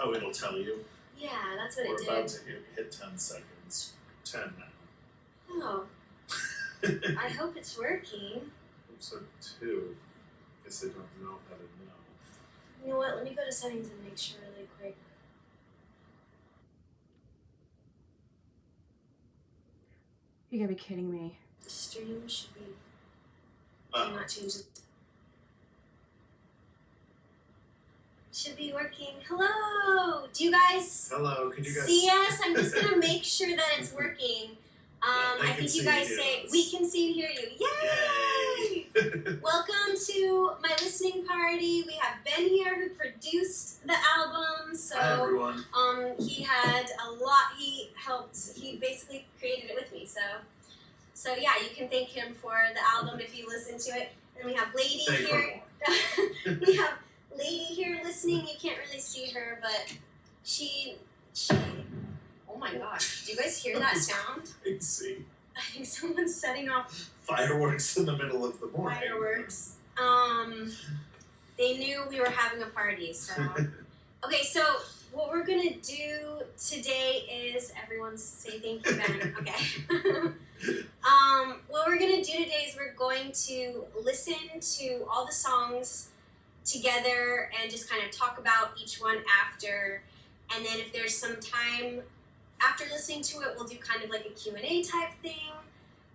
Oh, it'll tell you? Yeah, that's what We're it did. We're about to hit 10 seconds. 10 now. Oh. I hope it's working. Episode 2. Guess I don't know how to know. You know what? Let me go to settings and make sure really quick. You gotta be kidding me. The stream should be... Can you not change it? Should be working. Hello! Do you guys... Hello, can you guys... see us? I'm just gonna make sure that it's working. I think you guys say, we can see and hear you. Yay! Yay! Welcome to my listening party. We have Ben here who produced the album. So, hi, everyone. He had a lot, he helped, he basically created it with me. So yeah, you can thank him for the album if you listen to it. And we have Lady here. We have Lady here listening. You can't really see her, but she oh my gosh, do you guys hear that sound? I see. I think someone's setting off fireworks in the middle of the morning. Fireworks. They knew we were having a party, so. Okay, so what we're gonna do today is, everyone say thank you, Ben. Okay. What we're gonna do today is we're going to listen to all the songs together and just kind of talk about each one after. And then if there's some time after listening to it, we'll do kind of like a Q&A type thing.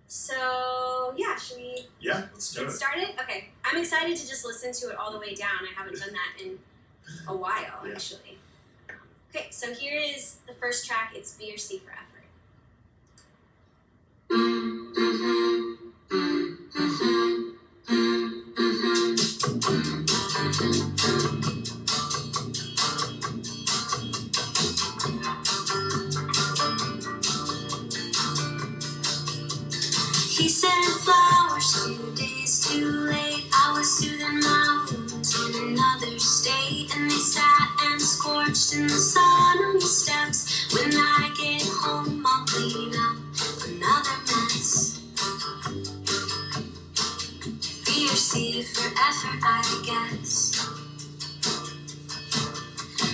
So yeah, should we let's do get started? Okay, I'm excited to just listen to it all the way down. I haven't done that in a while, actually. Okay, so here is the first track. It's B or C for effort. He sent flowers 2 days too late. I was soothing my wounds in another state, and they sat and scorched in the sun on the steps. When I get home, I'll clean up another mess. B or C for effort, I guess.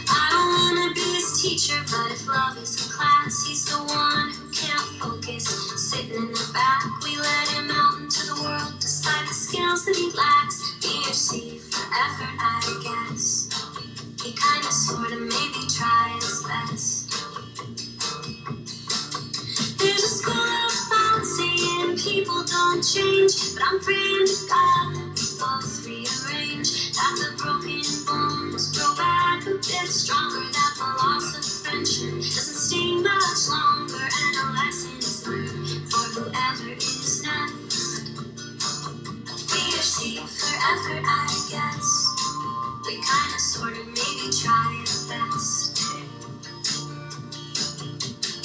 I don't wanna be his teacher, but if love is a class, he's the one who can't focus. Sitting in the back, we let him out into the world, despite the skills that he lacks. B or C for effort, I guess. He kinda, sorta, maybe tried his best. There's a school of thought saying people don't change, but I'm praying to God that we both rearrange, that the broken bones grow back a bit stronger, that the loss of friendship doesn't sting much longer, and a lesson is learned for whoever is next. B or C for effort, I guess. We kinda, sorta, maybe try our best.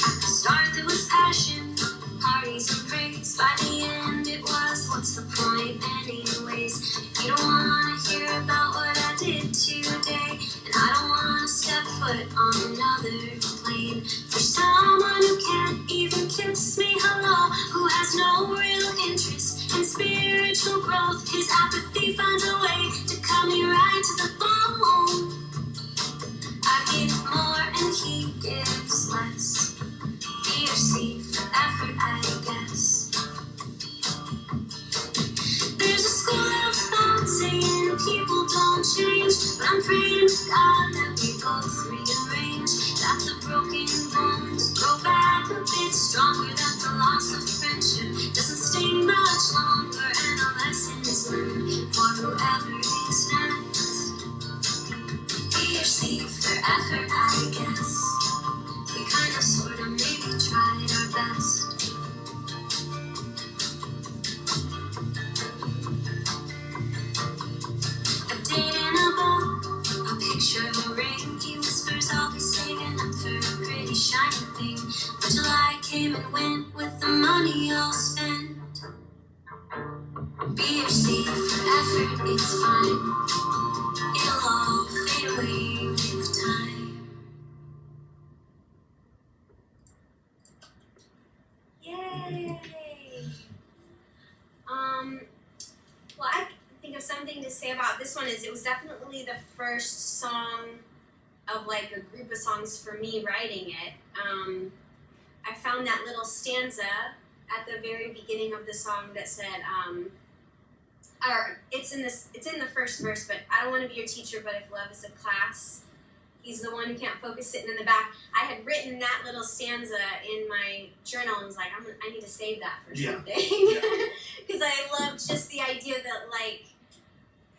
At the start there was passion, parties and praise. By the end it was, what's the point anyways? You don't wanna hear about what I did today, and I don't wanna step foot on another plane. For someone who can't even kiss me hello, who has no real interest in spiritual growth, his apathy finds a way to cut me right to the bone. I give more and he gives less. B or C for effort, I guess. There's a school of thought saying people don't change, but I'm praying to God that we both rearrange, that the broken bones grow back a bit stronger, that the loss of friendship doesn't sting much longer, and a lesson is learned for whoever is next. B or C for effort, I guess. We kinda, sorta, maybe tried our best. A date in a book, a picture of a ring. He whispers I'll be saving up for a pretty shiny thing. But July came and went with the money all spent. B or C for effort, it's fine. It'll all fade away with time. Yay! Well, I think of something to say about this one is it was definitely the first song of like a group of songs for me writing it, I found that little stanza at the very beginning of the song that said, or it's in the first verse, but I don't want to be your teacher, but if love is a class, he's the one who can't focus sitting in the back. I had written that little stanza in my journal and was like, I need to save that for something. Because I loved just the idea that, like,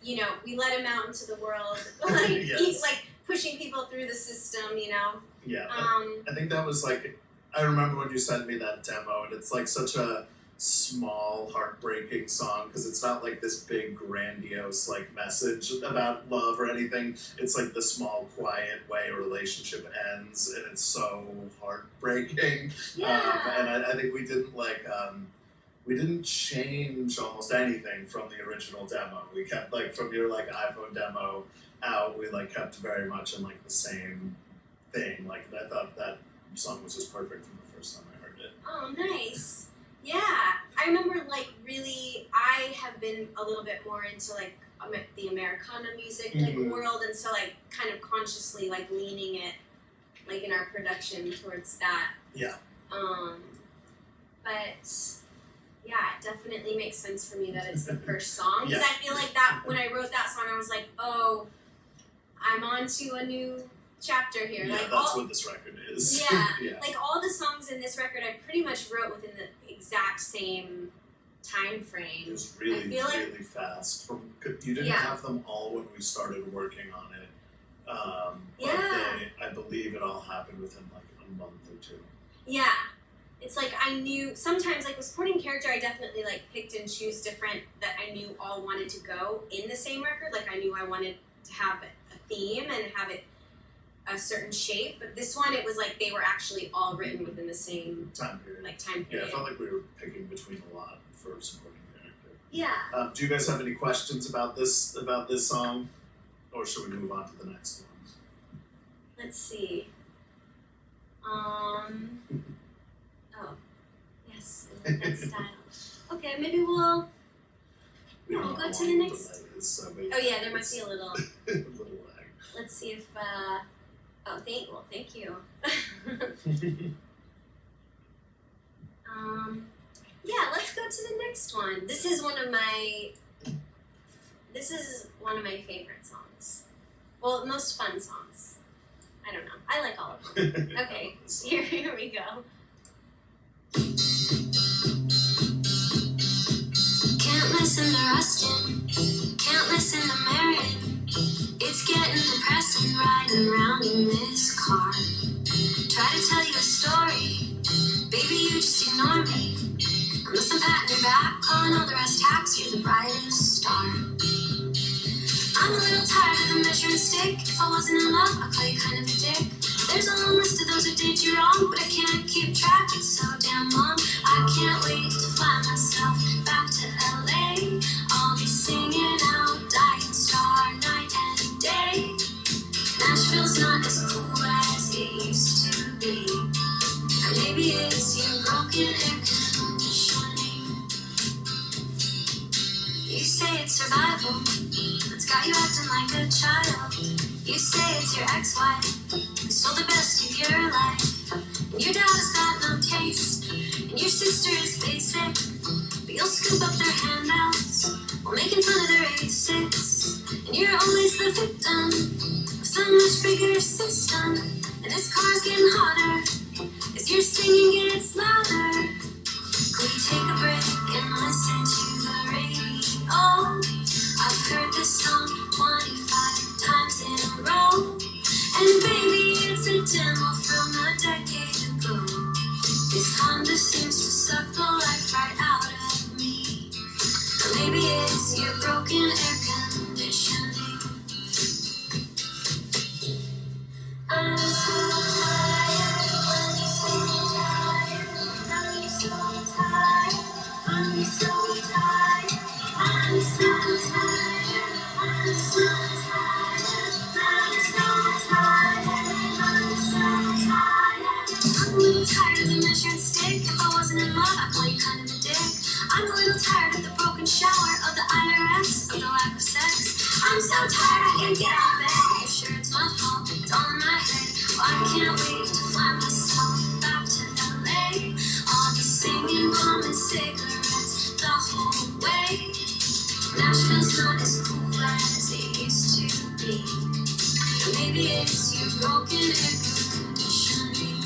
you know, we let him out into the world, like, he's like pushing people through the system, you know? Yeah, I think that was like, I remember when you sent me that demo, and it's like such a small, heartbreaking song, because it's not like this big, grandiose, like, message about love or anything. It's like the small, quiet way a relationship ends, and it's so heartbreaking. Yeah. And I think we didn't, like, we didn't change almost anything from the original demo. We kept, like, from your, like, iPhone demo out, we, like, kept very much in, like, the same thing. Like, I thought that song was just perfect from the first time I heard it. Oh, nice. Yeah. I remember, like, really, I have been a little bit more into, like, the Americana music, like, world, and so, like, kind of consciously, like, leaning it, like, in our production towards that. Yeah. But... yeah, it definitely makes sense for me that it's the first song. Because Yeah. I feel like that, when I wrote that song, I was like, oh, I'm on to a new chapter here. Yeah, like that's what this record is. Yeah, Yeah. like all the songs in this record, I pretty much wrote within the exact same time frame. It was really, I feel like- really fast. You didn't Yeah. have them all when we started working on it. But Yeah. I believe it all happened within like a month or two. Yeah. It's like I knew, sometimes like with supporting character, I definitely like picked and choose different that I knew all wanted to go in the same record. Like I knew I wanted to have a theme and have it a certain shape, but this one, it was like they were actually all written within the same Time period. like time Yeah, period. I felt like we were picking between a lot for supporting character. Yeah. Do you guys have any questions about this song, or should we move on to the next one? Let's see. Oh, yes, I like that style. Okay, maybe we'll. We don't We'll know go how to long the the next- delay is, so maybe Oh yeah, there might it's be a little. a little lag. Let's see if. Thank you. Yeah, let's go to the next one. This is one of my favorite songs. Well, most fun songs. I don't know. I like all of them. Okay, here we go. Can't listen to Rustin, can't listen to Marion. It's getting depressing riding around in this car. Try to tell you a story, baby, you just ignore me. Unless I'm patting your back, calling all the rest hacks, you're the brightest star. I'm a little tired of the measuring stick. If I wasn't in love, I'd call you kind of a dick. There's a long list of those who did you wrong, but I can't keep track, it's so damn long. I can't wait to fly myself back to LA. I'll be singing out Dying Star night and day. Nashville's not as cool as it used to be. Or maybe it's your broken air conditioning. You say it's survival, that's got you acting like a child. You say it's your ex-wife who stole the best of your life. And your dad has got no taste, and your sister is basic, but you'll scoop up their handouts while making fun of their A6. And you're always the victim of some much bigger system. And this car's getting hotter as your singing gets louder. Could we take a break and listen to the radio? I've heard this song 25 times in a row. And baby, it's a demo from a decade ago. This Honda seems to suck the life right out of me. Or maybe it's your broken air conditioning. I'm so tired, I'm so tired, I'm so tired, I'm so tired, I'm so tired, can't wait to fly myself back to LA. I'll be singing, bombing cigarettes the whole way. Nashville's not as cool as it used to be. Maybe it's your broken air conditioning.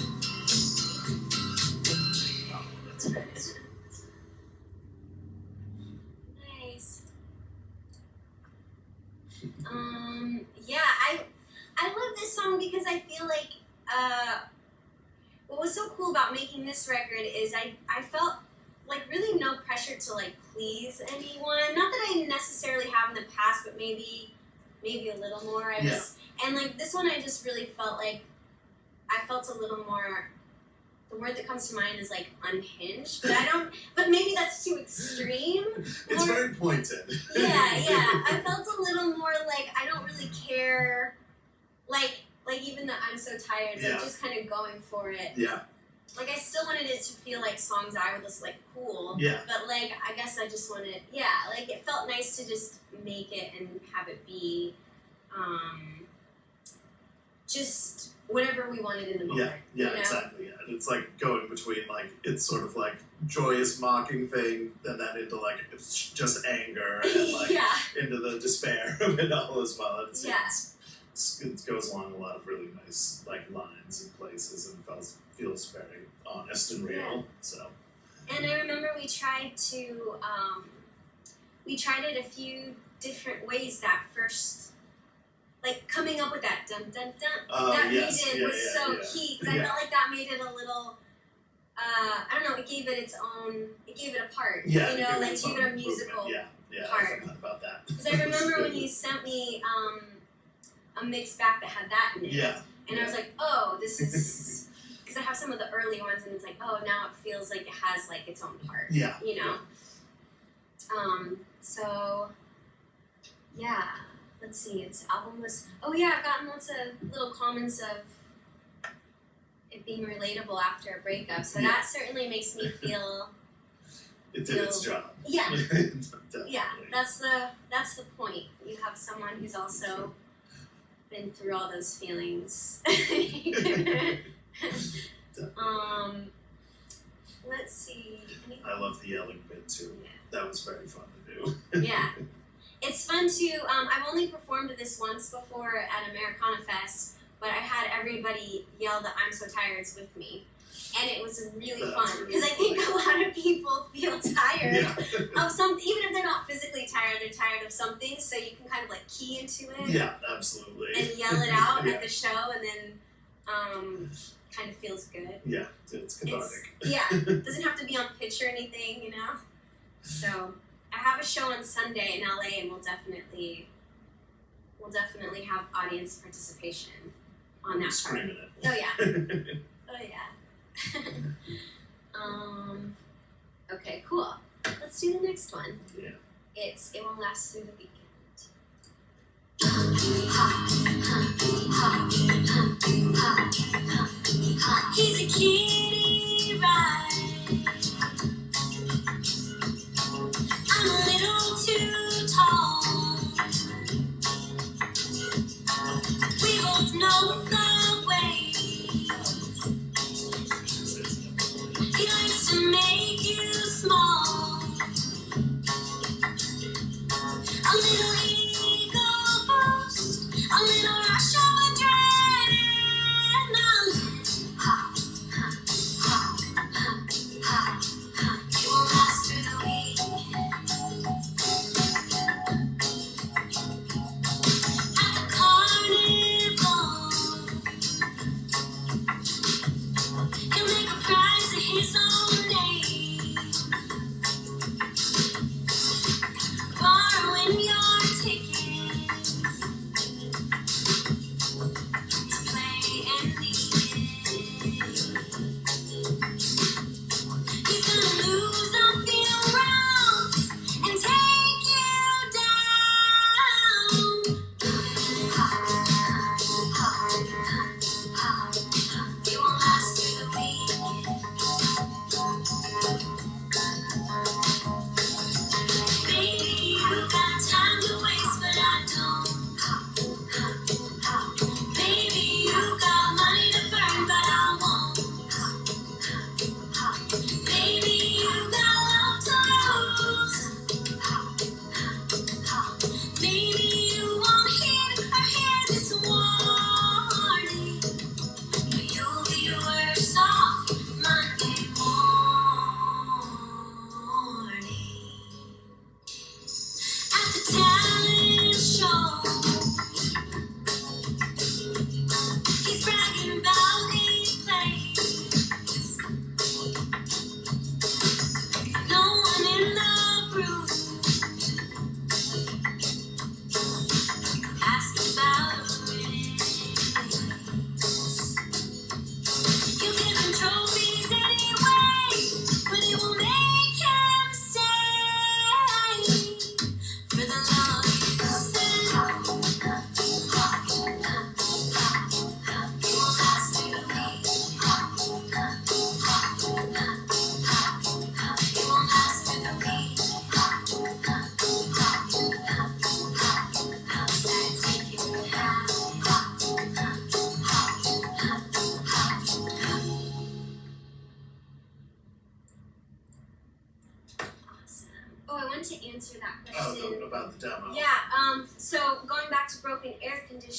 Oh, that's nice. Nice. Yeah, I love this song because I feel like what was so cool about making this record is I felt like really no pressure to like please anyone. Not that I necessarily have in the past, but maybe a little more. And like this one I just really felt like I felt a little more, the word that comes to mind is like unhinged, but maybe that's too extreme. It's very pointed. Yeah, I felt a little more like I don't really care, like even though I'm so tired, like just kind of going for it. Yeah. Like I still wanted it to feel like songs I would listen like cool. Yeah. But like I guess I just wanted, like it felt nice to just make it and have it be, just whatever we wanted in the moment. Yeah, you know? exactly. Yeah, and it's like going between like it's sort of like joyous mocking thing, and then into like it's just anger, and like into the despair of it all as well. It goes along a lot of really nice like lines and places, and feels very honest and real. Yeah. So. And I remember we tried it a few different ways that first. Like coming up with that dun dun dun that we did was so key because I felt like that made it a little I don't know, it gave it a part. Yeah, you know, like gave it a musical part. I forgot about that. Because I remember when you sent me a mix back that had that in it. Yeah. And I was like, oh, this is because I have some of the early ones and it's like, oh, now it feels like it has like its own part. Yeah. You know? So yeah. Let's see, its album was... Oh yeah, I've gotten lots of little comments of it being relatable after a breakup, so that certainly makes me feel... It did its job. Yeah. Definitely. Yeah, that's the point. You have someone who's also been through all those feelings. Let's see. I love the yelling bit too. Yeah. That was very fun to do. Yeah. It's fun to, I've only performed this once before at Americana Fest, but I had everybody yell that I'm so tired with me. And it was really fun, because I think a lot of people feel tired of something, even if they're not physically tired, they're tired of something, so you can kind of like key into it. Yeah, absolutely. And yell it out at the show, and then kind of feels good. Yeah, it's cathartic. It doesn't have to be on pitch or anything, you know? So... I have a show on Sunday in LA, and we'll definitely have audience participation on that part. Screaming it. Oh yeah. Okay, cool. Let's do the next one. Yeah. It won't last through the weekend. He's a kitty, right? I'm a little too tall. We both know the ways. He likes to make you small. A little ego boost, a little rush of adrenaline. It won't last through the weekend. At the carnival,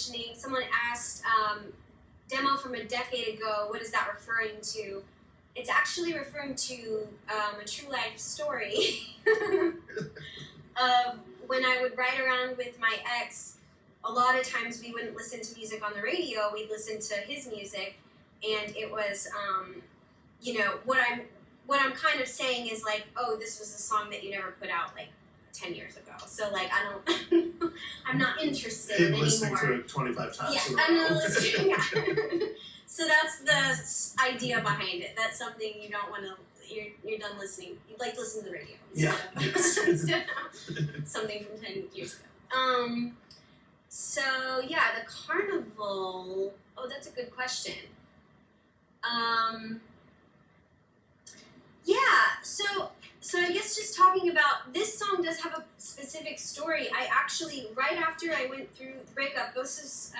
mentioning, someone asked, demo from a decade ago, what is that referring to? It's actually referring to a true life story of when I would ride around with my ex. A lot of times we wouldn't listen to music on the radio, we'd listen to his music, and it was, you know, what I'm kind of saying is like, oh, this was a song that you never put out like 10 years ago. So like, I don't, I'm not interested anymore. Listening to it 25 times. Yeah, I'm not listening. Yeah. So that's the idea behind it. That's something you don't want to. You're done listening. You'd like to listen to the radio. Instead of something from 10 years ago. So yeah, the carnival. Oh, that's a good question. Yeah. So I guess just talking about this song does have a specific story. I actually, right after I went through the breakup, this is,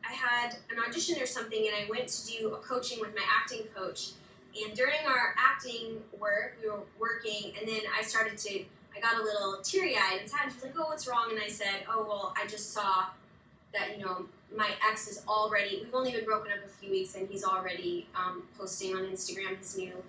I had an audition or something, and I went to do a coaching with my acting coach. And during our acting work, we were working, and then I got a little teary-eyed and sad. And she's like, oh, what's wrong? And I said, oh, well, I just saw that, you know, my ex is already, we've only been broken up a few weeks, and he's already posting on Instagram his new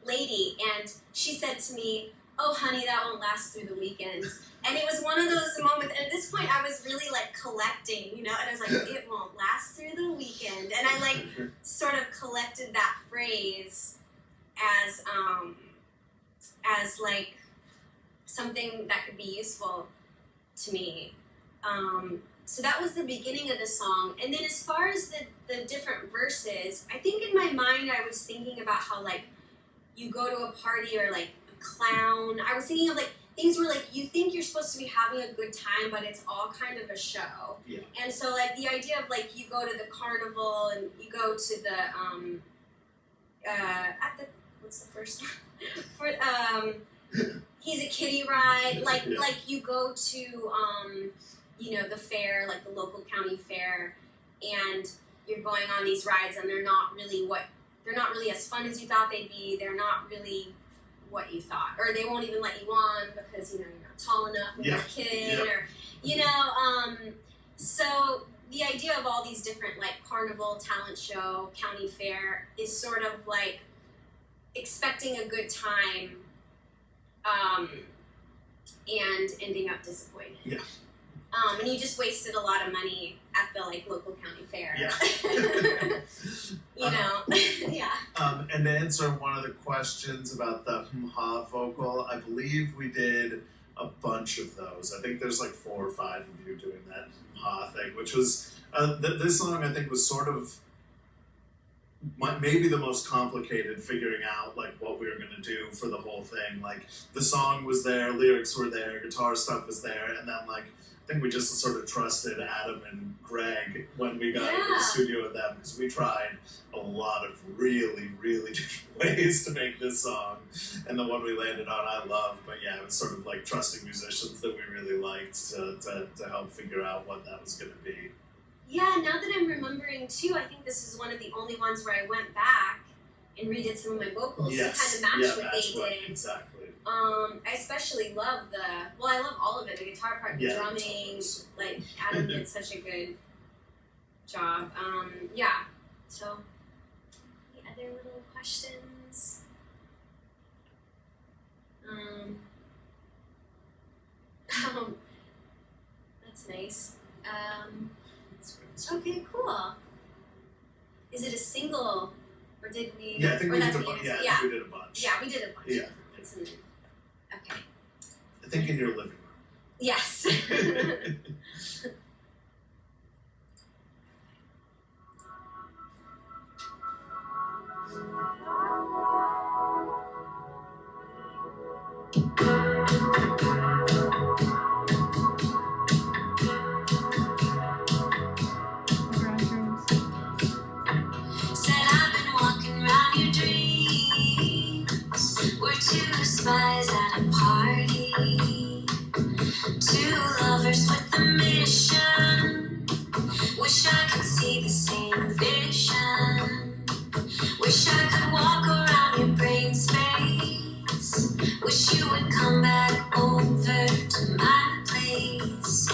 lady. And she said to me, oh, honey, that won't last through the weekend. And it was one of those moments, and at this point I was really like collecting, you know, and I was like, it won't last through the weekend. And I like sort of collected that phrase as like something that could be useful to me. So that was the beginning of the song. And then as far as the different verses, I think in my mind I was thinking about how like you go to a party or like a clown. I was thinking of like things where like you think you're supposed to be having a good time, but it's all kind of a show. Yeah. And so like the idea of like you go to the carnival and you go to the what's the first one? For he's a kiddie ride. Like you go to you know, the fair, like the local county fair, and you're going on these rides, and they're not really as fun as you thought they'd be. They're not really what you thought, or they won't even let you on because, you know, you're not tall enough when you're a kid, or, you know, so the idea of all these different, like, carnival, talent show, county fair is sort of like expecting a good time, and ending up disappointed. Yeah. And you just wasted a lot of money at the like local county fair. Yeah. You know, yeah. And to answer one of the questions about the ha vocal, I believe we did a bunch of those. I think there's like 4 or 5 of you doing that ha thing, which was this song I think was sort of maybe the most complicated, figuring out like what we were gonna do for the whole thing. Like the song was there, lyrics were there, guitar stuff was there, and then like I think we just sort of trusted Adam and Greg when we got into the studio with them, because we tried a lot of really, really different ways to make this song, and the one we landed on I love. But yeah, it was sort of like trusting musicians that we really liked to help figure out what that was going to be. Yeah, now that I'm remembering too, I think this is one of the only ones where I went back and redid some of my vocals to kind of match what they did. Exactly. I especially love I love all of it, the guitar part, the drumming, like Adam did such a good job. Yeah, so the other little questions. That's nice. Okay, cool. Is it a single, or did we? Yeah, I think we did a bunch. Yeah, we did a bunch. Yeah, we did a bunch. Yeah. Okay. I think in your living room. Yes. Spies at a party, 2 lovers with a mission. Wish I could see the same vision. Wish I could walk around your brain space. Wish you would come back over to my place.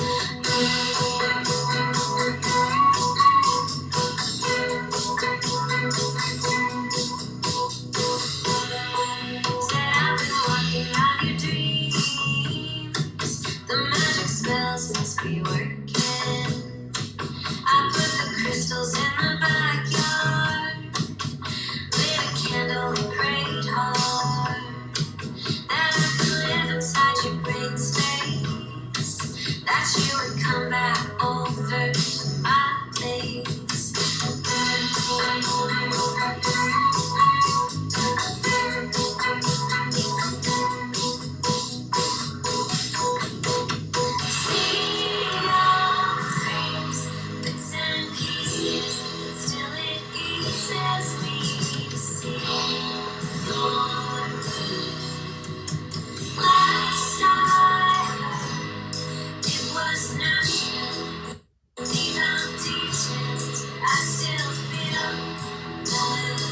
And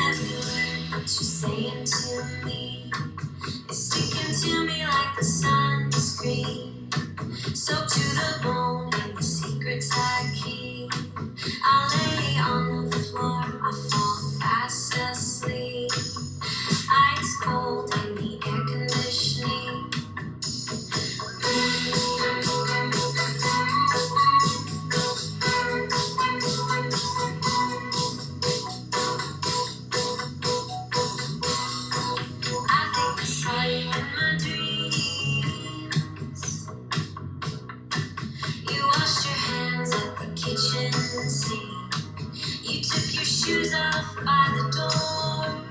every word that you're saying to me is sticking to me like a sunscreen. Soaked to the bone in the secrets I keep. I lay on the floor, I fall fast asleep. Ice cold in the air conditioning. I think I saw you in my dreams. You washed your hands at the kitchen sink. You took your shoes off by the door.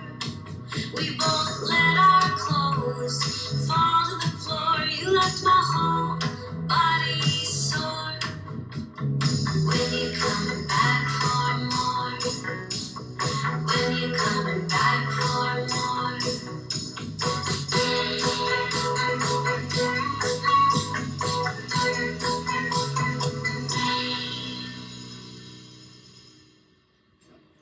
We both let our clothes fall to the floor. You left my whole body sore. When you coming back for more? When you coming back for more?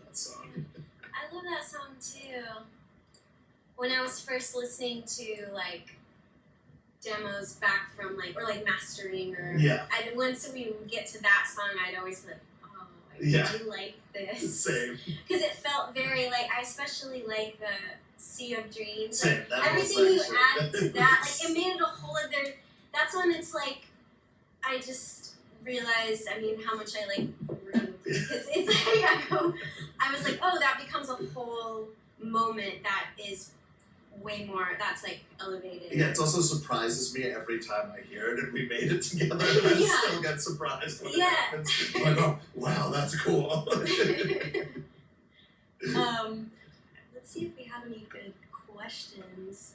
That song. I love that song too. When I was first listening to like demos back from like or like mastering or Yeah. and once we would get to that song, I'd always be like, oh, I Yeah. really like this Same. because it felt very like I especially like the Sea of Dreams. Same. Like, That everything whole you section. added to that, like it made it a whole other. That's when it's like I just realized. I mean, how much I like Rude. It's like I was like, oh, that becomes a whole moment that is way more. That's like elevated. Yeah, it also surprises me every time I hear it, and we made it together, and I Yeah. still get surprised when Yeah. it happens. I'm like, oh, wow, that's cool. Let's see if we have any good questions.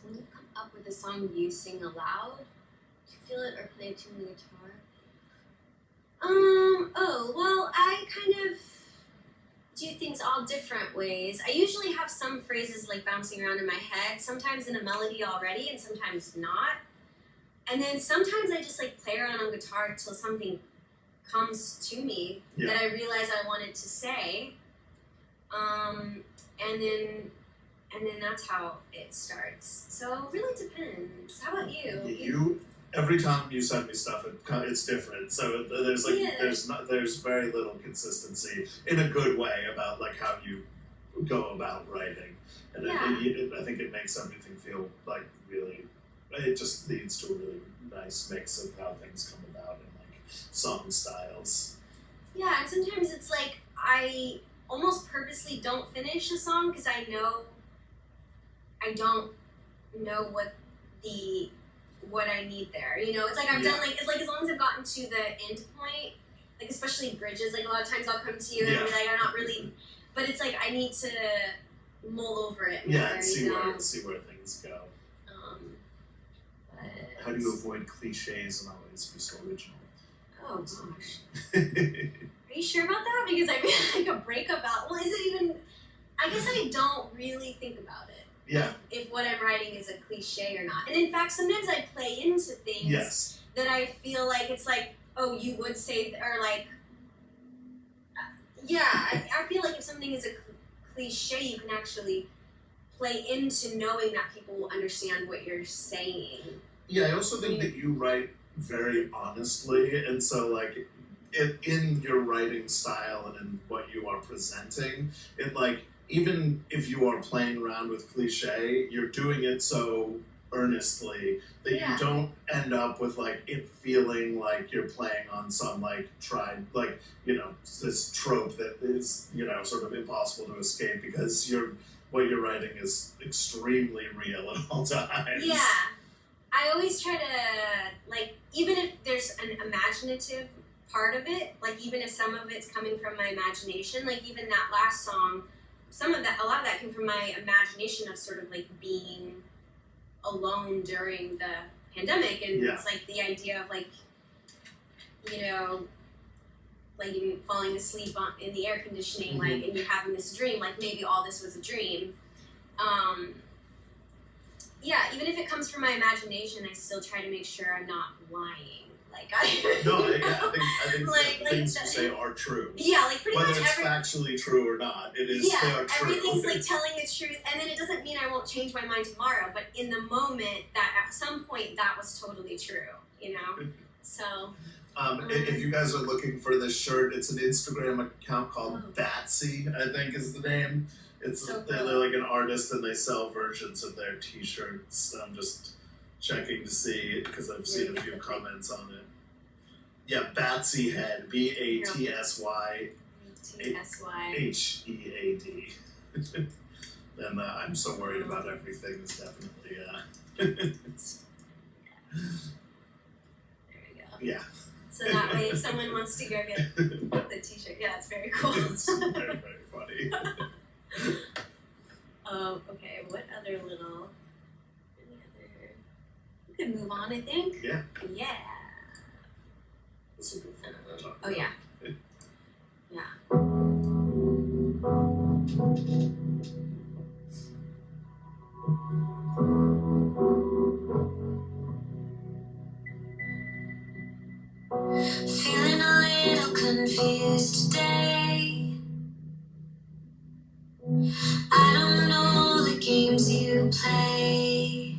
When you come up with a song you sing aloud, do you feel it or play it tune the guitar? Oh, well, I kind of do things all different ways. I usually have some phrases like bouncing around in my head, sometimes in a melody already and sometimes not. And then sometimes I just like play around on guitar until something comes to me Yeah. that I realize I wanted to say. And then that's how it starts. So it really depends. How about you? Every time you send me stuff, it's different. So there's like Yeah. there's very little consistency in a good way about like how you go about writing, and Yeah. I think it makes everything feel like really. It just leads to a really nice mix of how things come about and like song styles. Yeah, and sometimes it's like I almost purposely don't finish a song because I don't know what I need there. You know, it's like I'm done. Like it's like as long as I've gotten to the end point, like especially bridges. Like a lot of times I'll come to you and I'll be like, I'm not really, but it's like I need to mull over it more. Yeah, and see you know? where things go. But, How do you avoid cliches and always be so original? oh gosh, are you sure about that? Because I feel like a breakup out. Well, is it even? I guess I don't really think about it. Yeah. If what I'm writing is a cliche or not. And in fact, sometimes I play into things Yes. that I feel like it's like, oh, you would say, or like, yeah, I feel like if something is a cliche, you can actually play into knowing that people will understand what you're saying. Yeah, I also think that you write very honestly, and so like in your writing style and in what you are presenting, it like even if you are playing around with cliche, you're doing it so earnestly that Yeah. you don't end up with like it feeling like you're playing on some like tried like this trope that is sort of impossible to escape because what you're writing is extremely real at all times. Yeah. I always try to, like, even if there's an imaginative part of it, like, even if some of it's coming from my imagination, like, even that last song, a lot of that came from my imagination of sort of, like, being alone during the pandemic, and Yeah. it's, like, the idea of, like, like, even falling asleep in the air conditioning, Mhm. like, and you're having this dream, like, maybe all this was a dream. Yeah, even if it comes from my imagination, I still try to make sure I'm not lying. Like I No, I think like things you say are true. Yeah, like pretty Whether much it's factually true or not, they are true. Everything's like telling the truth, and then it doesn't mean I won't change my mind tomorrow, but in the moment, that at some point that was totally true, you know? So. If you guys are looking for this shirt, it's an Instagram account called Oh. Batsy, I think is the name. It's So they're cool. like an artist and they sell versions of their t-shirts. I'm just checking to see because I've seen a few comments on it. Yeah, Batsy Head, BATSY TSY. HEAD. And I'm so worried about everything. It's definitely There we go. yeah. So that way, if someone wants to go get the t-shirt, yeah, it's very cool. It's very, very funny. Okay, what other little, any other, we could move on, I think. Yeah. Yeah. This will be fun to talk Oh about. yeah. Yeah. Feeling a little confused today. I don't know the games you play.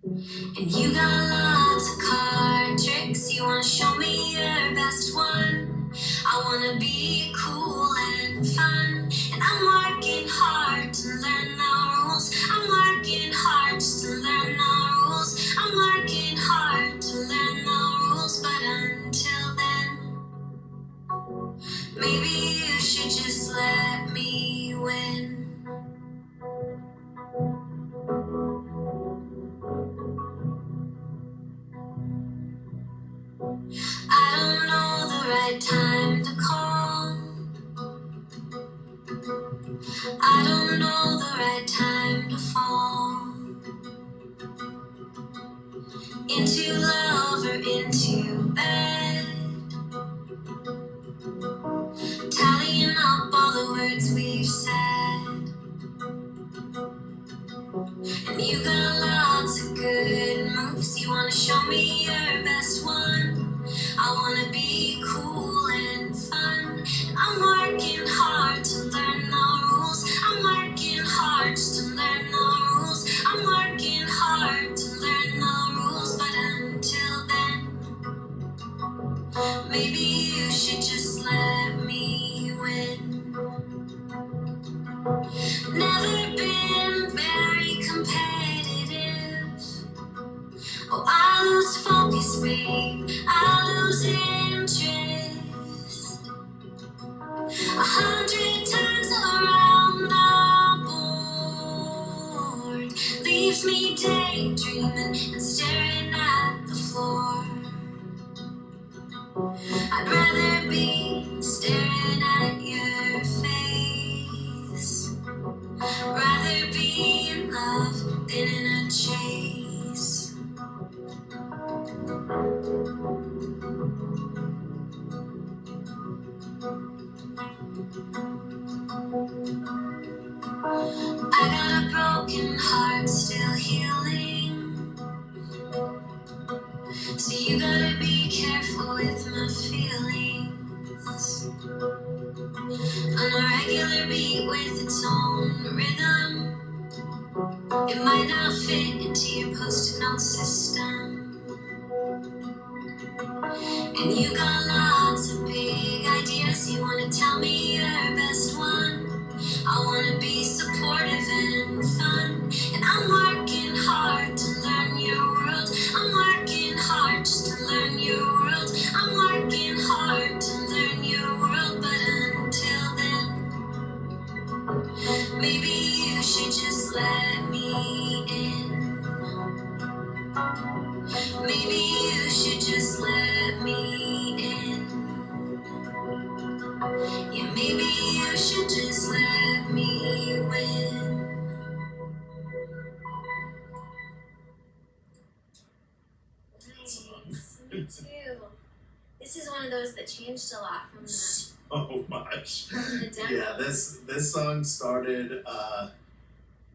And you got lots of card tricks. You wanna show me your best one. I wanna be cool and fun. And I'm working hard to learn the rules. I'm working hard just to learn the rules. I'm working hard to learn the rules. But until then, maybe you should just let me win. I don't know the right time to call. I don't know the right time to fall into love or into bed. Tallying up all the words we've said. And you got lots of good moves. You wanna show me your best one. I wanna be cool and fun. And I'm working hard to learn the rules. I'm working hard just to learn the rules. I'm working hard to learn the rules. But until then, maybe you should just let me win. Never been very competitive. Oh, I lose focus, babe. I lose interest. 100 times around the board leaves me daydreaming and staring at the floor. I'd rather be staring at your face. Rather be in love than in a chase. I got a broken heart still healing. So you gotta be careful with my feelings. On a regular beat with its own rhythm. It might not fit into your post-it note system. And you got lots of big ideas. You wanna tell me your best one. I wanna be supportive and fun. And I'm working hard to learn your world. I'm working hard just to learn your world. I'm working hard to learn your world. But until then, maybe you should just let me in. Maybe you should just let me in. Yeah, maybe you should just let me win. Nice. Me too. This is one of those that changed a lot from the So much. demo. Yeah, this song started.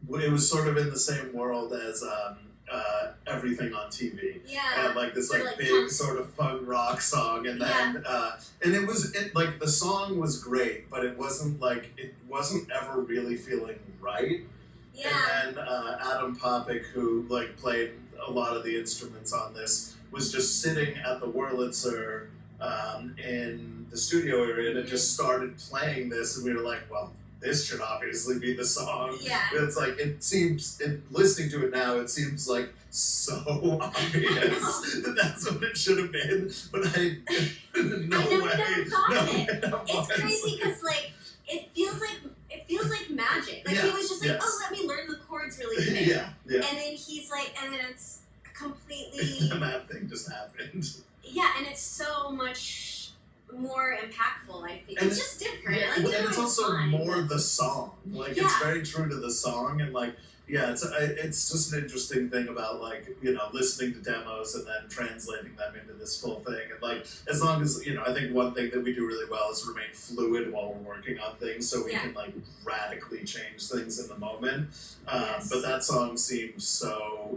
It was sort of in the same world Everything on TV. Yeah. And like this Sort like of like big punk. sort of punk rock song, and then and it like the song was great, but it wasn't ever really feeling right. Yeah. And then Adam Popik, who like played a lot of the instruments on this, was just sitting at the Wurlitzer in the studio area, and it just started playing this, and we were like, well, this should obviously be the song. Yeah. It's like listening to it now, it seems like so obvious that that's what it should have been, but no I never way. thought No of it. way that It's was. crazy because like it feels like magic. Like he Yeah, was just like, yes. oh, let me learn the chords really quick. Yeah. And then he's like, and then it's completely That thing just happened. yeah, and it's so much more impactful. I think And it's just different. Yeah, Like, and even it's though also fine, more but- the song. Like Yeah. it's very true to the song, and like it's just an interesting thing about like listening to demos and then translating them into this full thing. And like as long as I think one thing that we do really well is remain fluid while we're working on things, so we Yeah. can like radically change things in the moment. Yes. But that song seemed so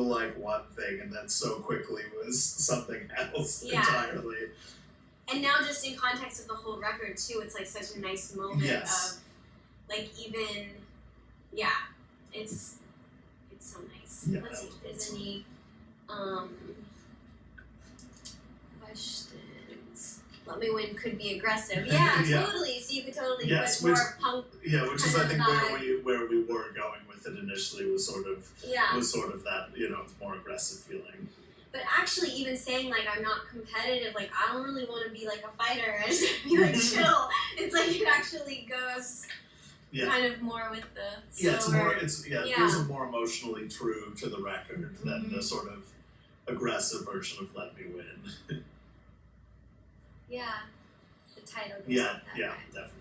like one thing, and then so quickly was something else Yeah. entirely. And now, just in context of the whole record too, it's like such a nice moment Yes. of, like, even, it's so nice. Yeah, Let's see if there's any questions. Let Me Win could be aggressive. Yeah, Yeah. totally. So you could totally Yes, put which- more punk. Yeah, which is I think Kind of where we were going with it initially was sort of Yeah. that more aggressive feeling. But actually, even saying like I'm not competitive, like I don't really want to be like a fighter. I just want to be like chill. It's like it actually goes Yeah. kind of more with the Yeah, it's slower. more it feels more emotionally true to the record than the sort of aggressive version of Let Me Win. Yeah, the title. Goes Yeah, with that yeah, vibe. definitely.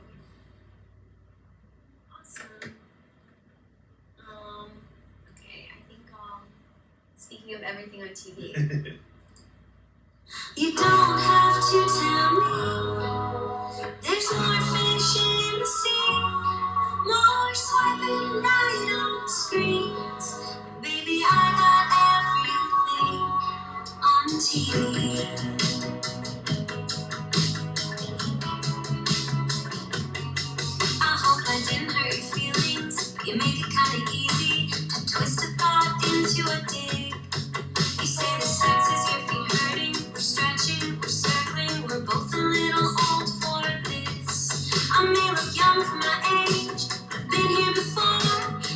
Awesome. Okay, I think I'll. Speaking of everything on TV. You don't have to tell me there's more fish in the sea, more swiping right on screens. Baby, I got everything on TV. I hope I didn't hurt your feelings. You make it kinda easy to twist a thought into a dig. You say the sex is your feet hurting. We're stretching, we're circling. We're both a little old for this. I may look young for my age, but I've been here before.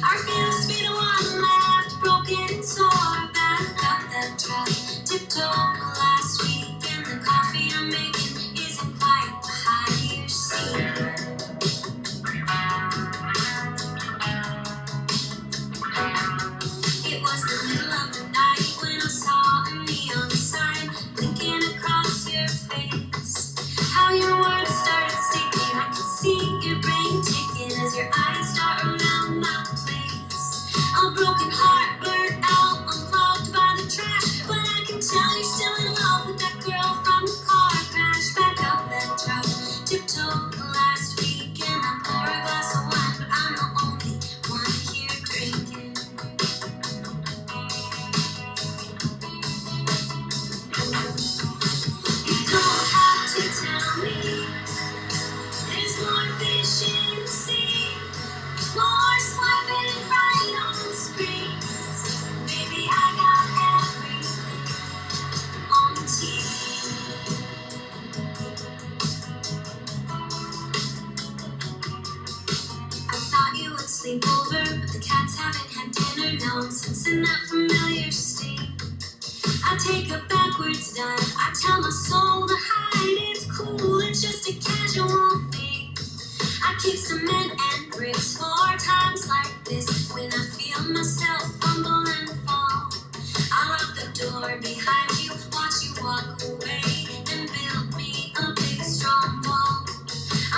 Our feels to be the one left broken and sore. Back up that truck, tiptoe last week, and the coffee I'm making isn't quite the higher seat. It was the middle of the night when I saw a neon sign blinking across your face. How your words started sticking, I could see your brain ticking as your eyes start around my place. A broken heart burnt out, unclogged by the trash, but I can tell you're still in love with that girl from the car crash. Back up that truck, tiptoe last week, and I pour a glass of wine, but I'm the only one here drinking. You don't have to tell me there's more fish in the sea, more swiping right on the screens. Baby, I got everything on TV. I thought you would sleep over, but the cats haven't had dinner. Now I'm sensing that familiar sting. I take a backwards dive. I tell my soul to hide. It's cool, it's just a casual thing. I kick cement and bricks for times like this, when I feel myself fumble and fall. I lock the door behind you, watch you walk away, and build me a big strong wall.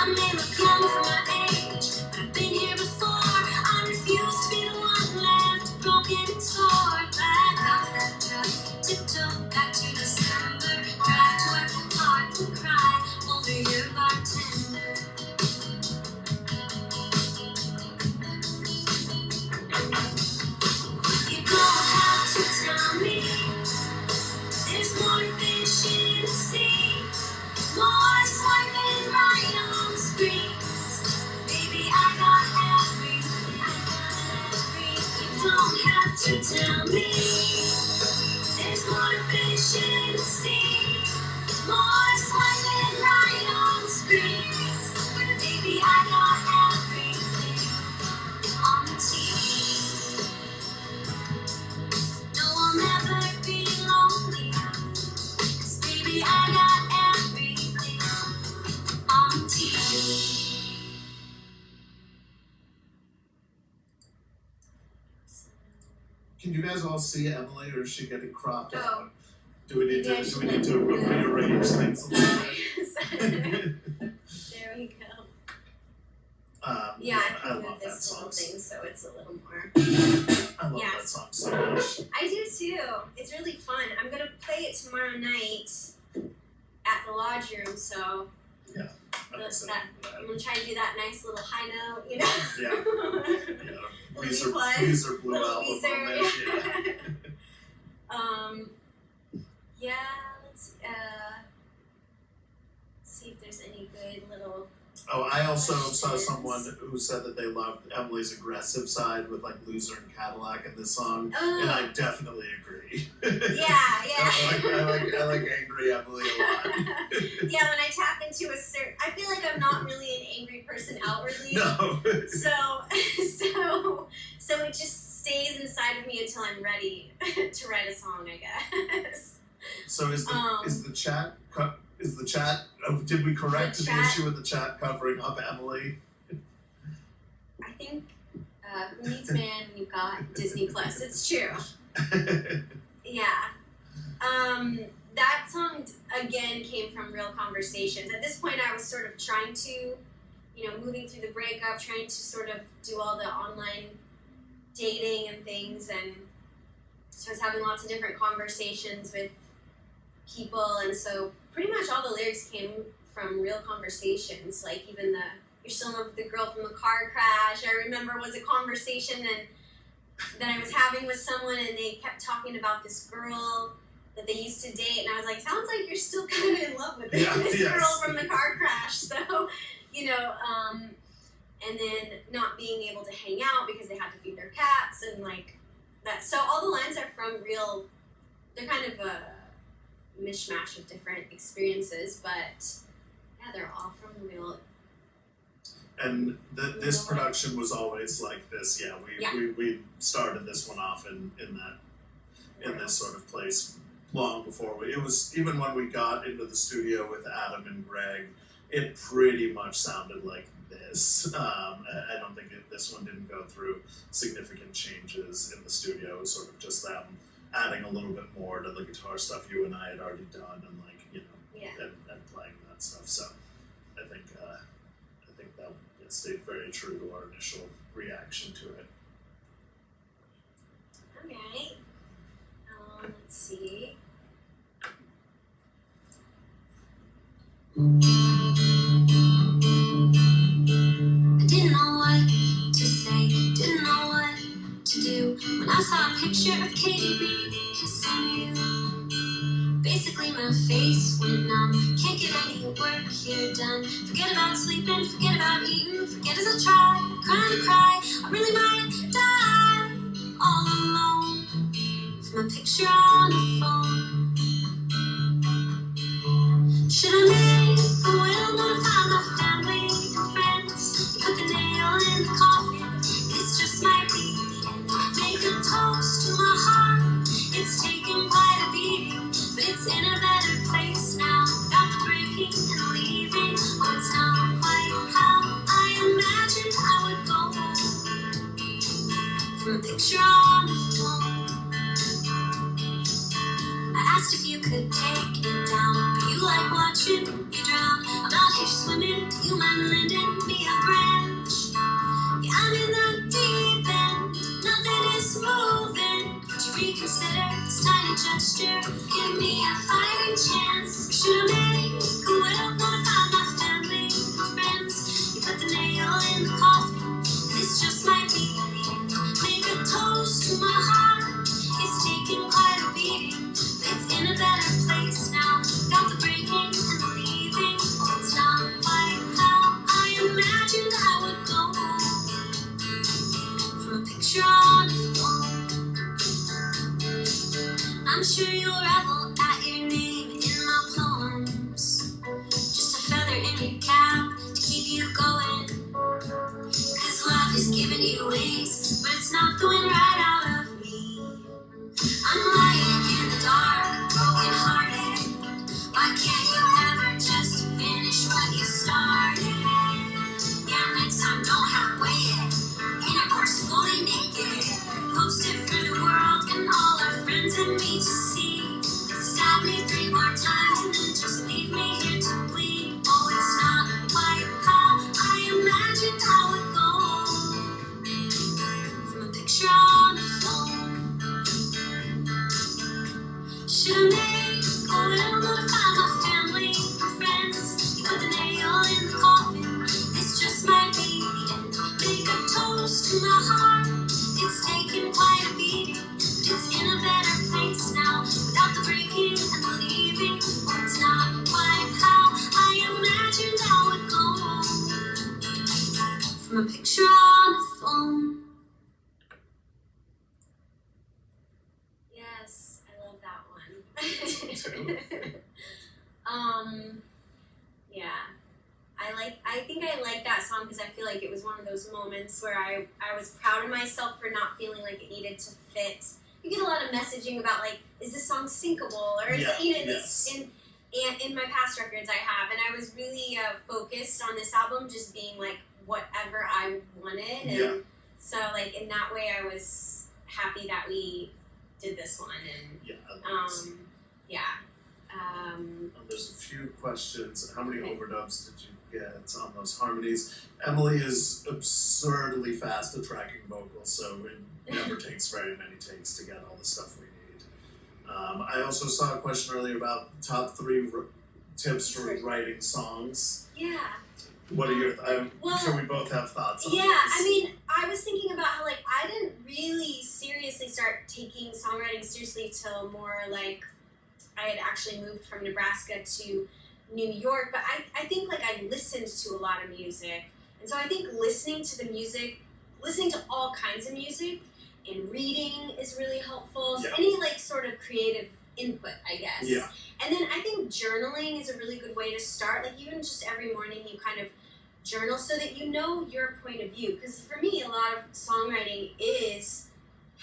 I may look young for my age, but I've been here before. I refuse to be the one left broken and sore. Back off that truck, tiptoe back to December. Drive to Echo Park and cry over your bartender. You don't have to tell me there's more fish in the sea, more swiping right on screens. Baby, I got everything on the TV. No, I'll never be lonely, 'cause baby, I got everything on TV. Can you guys all see Emily, or is she getting cropped Oh. out? Do we need Yeah, to she rearrange things a little bit? There we go. I Yeah, I can love move that this little song. thing so it's a little more. I love Yeah. that song so much. I do too. It's really fun. I'm gonna play it tomorrow night at the lodge room, so I'm excited for I'm that. gonna try to do that nice little high note, you know? Yeah. Little plug. Weezer Blue Little album Weezer, moment. Yeah. Yeah, let's see if there's any good little. Oh, I also saw someone who said that they loved Emily's aggressive side with like Loser and Cadillac in this song, and I definitely agree. Yeah. I like angry Emily a lot. Yeah, when I tap into a certain, I feel like I'm not really an angry person outwardly. No. So it just stays inside of me until I'm ready to write a song, I guess. So is the chat? Did we correct the issue with the chat covering up Emily? I think who needs man when you've got Disney Plus? It's true. Yeah. That song again came from real conversations. At this point, I was sort of trying to, moving through the breakup, trying to sort of do all the online dating and things, and so I was having lots of different conversations with people, and so pretty much all the lyrics came from real conversations. Like even the "You're still in love with the girl from the car crash," I remember was a conversation that I was having with someone, and they kept talking about this girl that they used to date, and I was like, sounds like you're still kind of in love with this girl from the car crash. So, and then not being able to hang out because they had to feed their cats and like that. So all the lines are from real. They're kind of a mishmash of different experiences, but yeah, they're all from real. And this production was always like this. Yeah, we started this one off in this sort of place long before it was, even when we got into the studio with Adam and Greg, it pretty much sounded like this. I don't think this one didn't go through significant changes in the studio. It was sort of just them adding a little bit more to the guitar stuff you and I had already done, and and playing that stuff. So I think that stayed very true to our initial reaction to it. Okay. Let's see. I didn't know what to say, didn't know what to do when I saw a picture of Katie B kissing you. Basically my face went numb, can't get any work here done. Forget about sleeping, forget about eating, forget as I try, crying to cry, I really might die all alone from a picture on a phone. Should I make a will, notify my family and friends? You put the nail in the coffin, this just might be the end. Make a toast to my heart, it's taken quite a beating, but it's in a better place now. Without the breaking and the leaving, oh, it's not quite how I imagined I would go. From a picture on the phone, I asked if you could take it down, but you like watching me drown. I'm out here swimming, do you mind lending me a branch? Yeah, I'm in the deep end, nothing is moving. Could you reconsider this tiny gesture? Give me a fighting chance. Should I make a will, notify my family and friends? You put the nail in the coffin, this just might be the end. Make a toast to my heart, it's taking quite a beating, but it's in a better place now. Without the breaking and the leaving. I think I like that song because I feel like it was one of those moments where I was proud of myself for not feeling like it needed to fit. You get a lot of messaging about like, is this song syncable, or is it, you know, yes. in my past records I have, and I was really focused on this album just being like whatever I wanted, and so like in that way I was happy that we did this one, and there's a few questions. How many overdubs did you get on those harmonies? Emily is absurdly fast at tracking vocals, so it never takes very many takes to get all the stuff we need. I also saw a question earlier about top 3 tips for writing songs. Yeah. What are your? I'm sure we both have thoughts on this. I mean, I was thinking about how like I didn't really seriously start taking songwriting seriously till more like I had actually moved from Nebraska to New York, but I think like I listened to a lot of music, and so I think listening to the music, listening to all kinds of music, and reading is really helpful. So any like sort of creative input, I guess. Yeah. And then I think journaling is a really good way to start. Like even just every morning you kind of journal so that you know your point of view. Because for me, a lot of songwriting is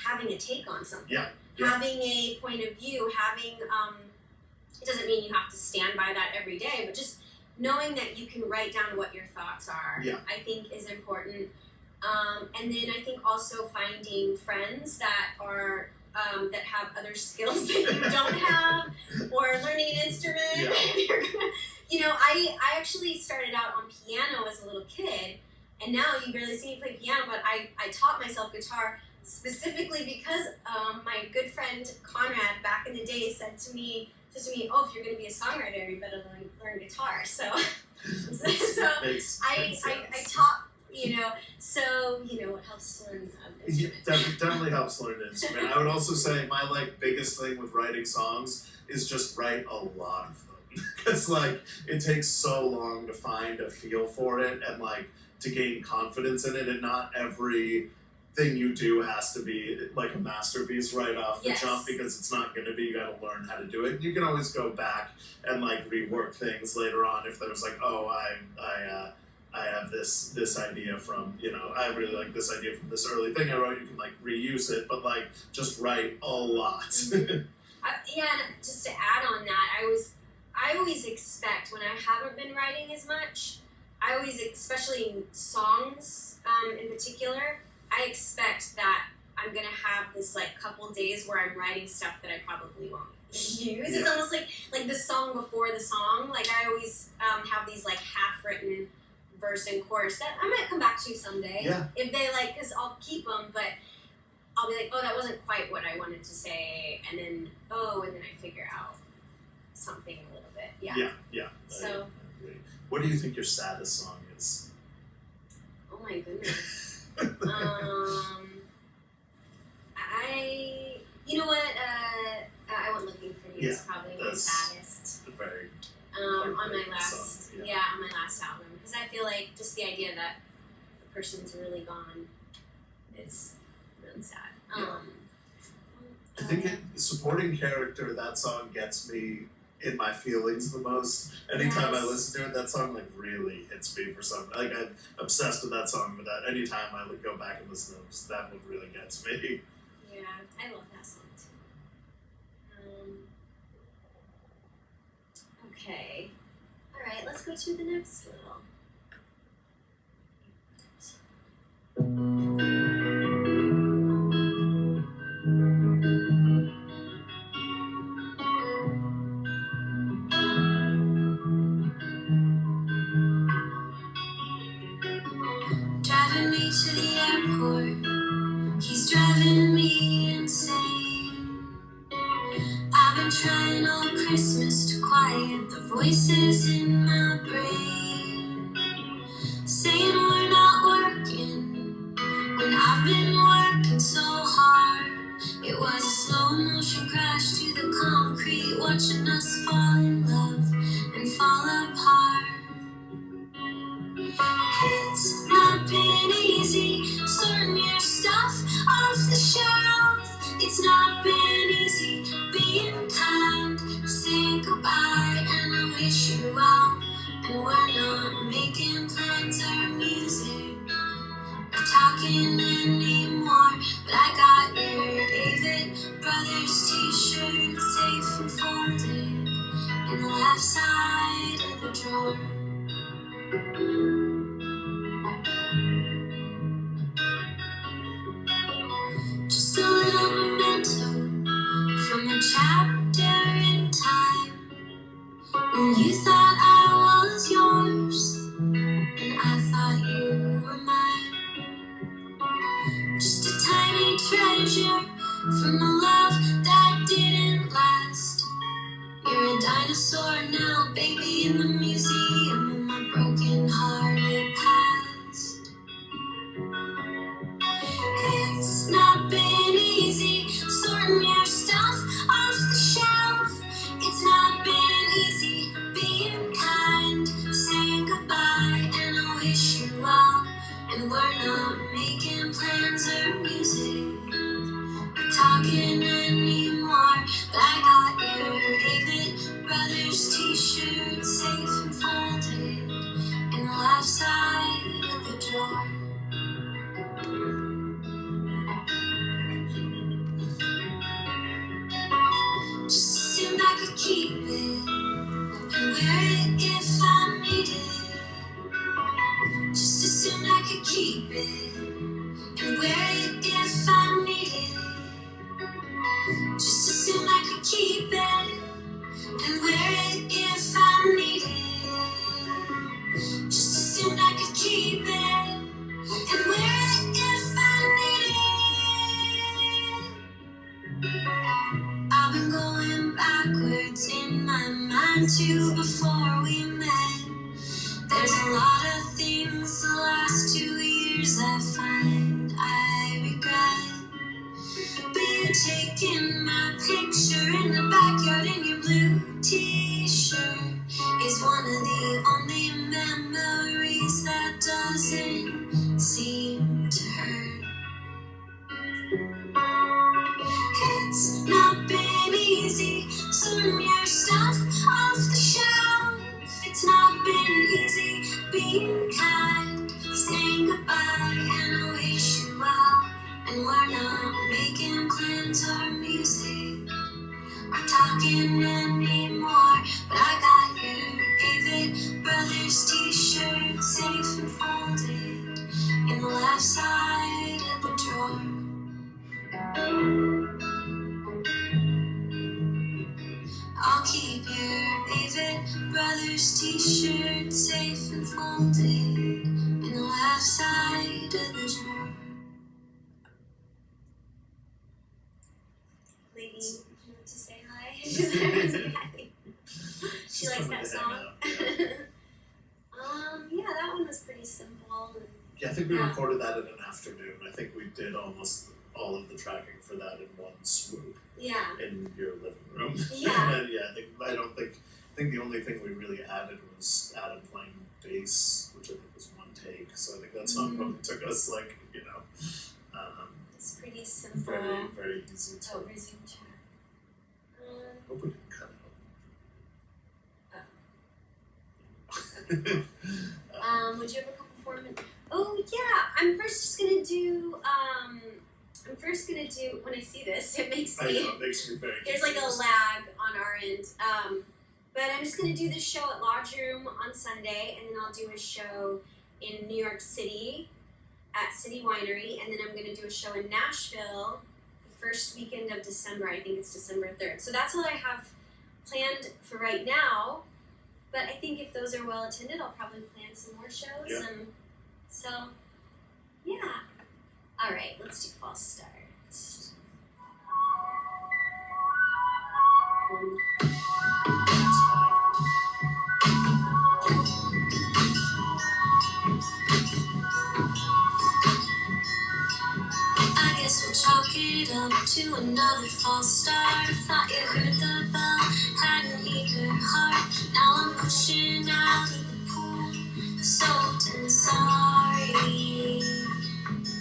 having a take on something. Yeah. Having a point of view, having it doesn't mean you have to stand by that every day, but just knowing that you can write down what your thoughts are, I think is important. And then I think also finding friends that are that have other skills that you don't have, or learning an instrument. Yeah. You know, I actually started out on piano as a little kid, and now you barely see me play piano, but I taught myself guitar specifically because my good friend Conrad back in the day said to me, oh, if you're going to be a songwriter, you better learn guitar. So, I taught, you know, so, you know, it helps to learn an instrument. Definitely helps to learn an instrument. I would also say my, like, biggest thing with writing songs is just write a lot of them. Because, like, it takes so long to find a feel for it and, like, to gain confidence in it, and not every thing you do has to be like a masterpiece right off the jump, because it's not going to be. You got to learn how to do it. You can always go back and like rework things later on if there's like, oh, I have this idea from, you know, I really like this idea from this early thing I wrote. You can like reuse it, but like just write a lot. And just to add on that, I always expect when I haven't been writing as much, I always, especially in songs in particular, I expect that I'm gonna have this like couple days where I'm writing stuff that I probably won't use. Yeah. It's almost like the song before the song. Like I always have these like half-written verse and chorus that I might come back to someday. Yeah. If they like, because I'll keep them, but I'll be like, oh, that wasn't quite what I wanted to say, and then I figure out something a little bit. Yeah. Yeah. So. What do you think your saddest song is? Oh my goodness. You know what? I Went Looking for You is probably my saddest. Very on my last, on my last album, because I feel like just the idea that the person's really gone is really sad. I think supporting character, that song gets me in my feelings the most. Anytime I listen to it, that song like really hits me for some. Like I'm obsessed with that song. But that anytime I go back and listen to it, that one really gets me. Yeah, I love that song too. Okay, all right, let's go to the next little. Driving me to the airport, he's driving me insane. I've been trying all Christmas to quiet the voices in my brain, saying we're not working when I've been working so hard. It was a slow motion crash to the concrete, watching us fall in love and fall apart. It's not been easy sorting your stuff off the shelf. It's not been easy being kind, saying goodbye, and I wish you well. and we're not making plans or music or talking anymore. But I got your David Brothers t-shirt safe and folded in the left side of the drawer. Just a little memento from a chapter in time when you thought I was yours and I thought you were mine. Just a tiny treasure from a love that didn't last. You're a dinosaur now, baby, in the museum of my broken-hearted past. It's not been easy sorting your stuff off the shelf. It's not been easy being kind, saying goodbye, and I wish you well. And we're not making plans or music or talking anymore. But I got your David Brothers t-shirt safe and folded in the left side of the drawer. Just assumed I could keep it and wear it if I need it. Just assumed I could keep it and wear it if I need it. Just assumed I could keep it and wear it if I need it. Just assumed I could keep it and wear it if I need it. I've been going backwards in my mind too before we met. There's a lot of things the last 2 years I find I regret. But you taking my picture in the backyard in your blue t-shirt is one of the only memories that doesn't seem to hurt. It's not been easy sorting your stuff off the shelf. It's not been easy being kind, saying goodbye, and I wish you well. And we're not making plans or music or talking anymore. But I got your David Brothers t-shirt safe and folded in the left side of the drawer. I'll keep your David Brothers t-shirt safe and folded in the left side of the drawer. Lady, you want to say hi? She likes that song. Yeah, that one was pretty simple. Yeah, I think we recorded that in an afternoon. I think we did almost all of the tracking for that in one swoop Yeah. in your living room. Yeah. And I think the only thing we really added was Adam playing bass, which I think was one take. So I think that song probably took us It's pretty simple. very, very easy to. Oh, resume chat. Hope we didn't cut Oh. it. Would you have a couple 4 minutes? Oh yeah, I'm first gonna do. When I see this, it makes I me. know, it makes me very. There's like a confused. lag on our end. But I'm just gonna do this show at Lodge Room on Sunday, and then I'll do a show in New York City at City Winery, and then I'm gonna do a show in Nashville the first weekend of December. I think it's December 3rd. So that's what I have planned for right now. But I think if those are well attended, I'll probably plan some more shows. Yeah. And so, yeah. All right, let's do false start. I guess we'll chalk it up to another false start. Thought you heard the bell, had an eager heart. Now I'm pushing out of the pool, soaked and sorry.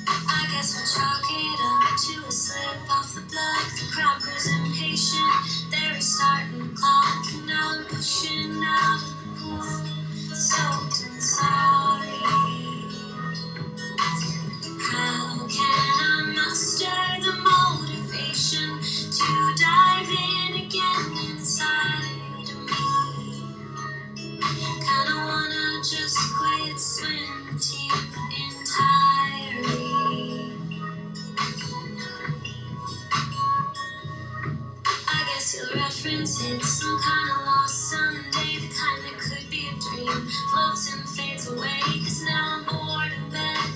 I guess we'll chalk it up to a slip off the blood. The crowd grows impatient, they're restarting the clock. And now I'm pushing out of the pool, just quit swim team entirely. I guess you'll reference it, some kind of lost Sunday, the kind that could be a dream, floats and fades away, 'cause now I'm bored in bed,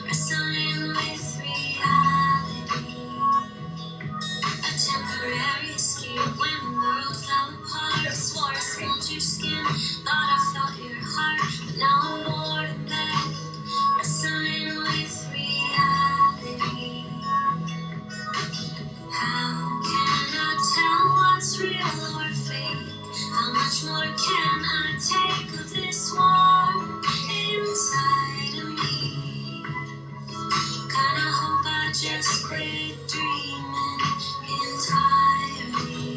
wrestling with reality. A temporary escape when the world fell apart, swore I smelled your skin, thought I felt your heart, but now I'm bored in bed, wrestling with reality. How can I tell what's real or fake? How much more can I take of this war inside of me? Kinda hope I just quit dreaming entirely.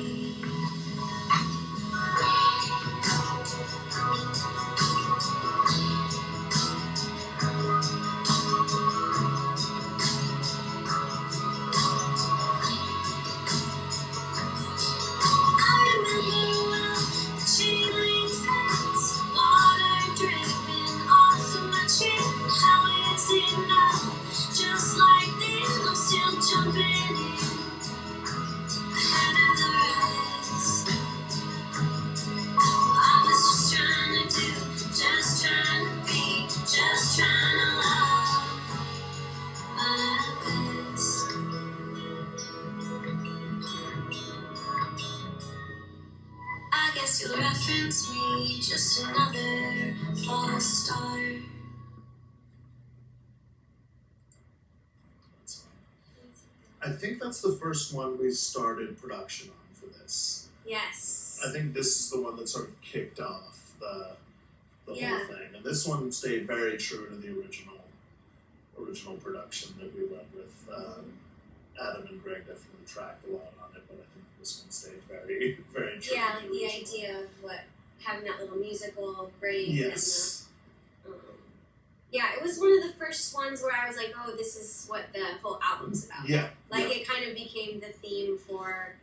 I remember well the chain link fence, water dripping off of my chin. How is it now? Just like then, I'm still jumping in ahead of the rest. I was just trying to do, just trying to be, just trying to love my best. I guess you'll reference me, just another false start. I think that's the first one we started production on for this. Yes. I think this is the one that sort of kicked off the Yeah. whole thing, and this one stayed very true to the original production that we went with. Adam and Greg definitely tracked a lot on it, but I think this one stayed very, very true. Yeah, to like the the original. idea of what having that little musical break Yes. and yeah, it was one of the first ones where I was like, oh, this is what the whole album's about. Yeah. Like yeah. it kind of became the theme for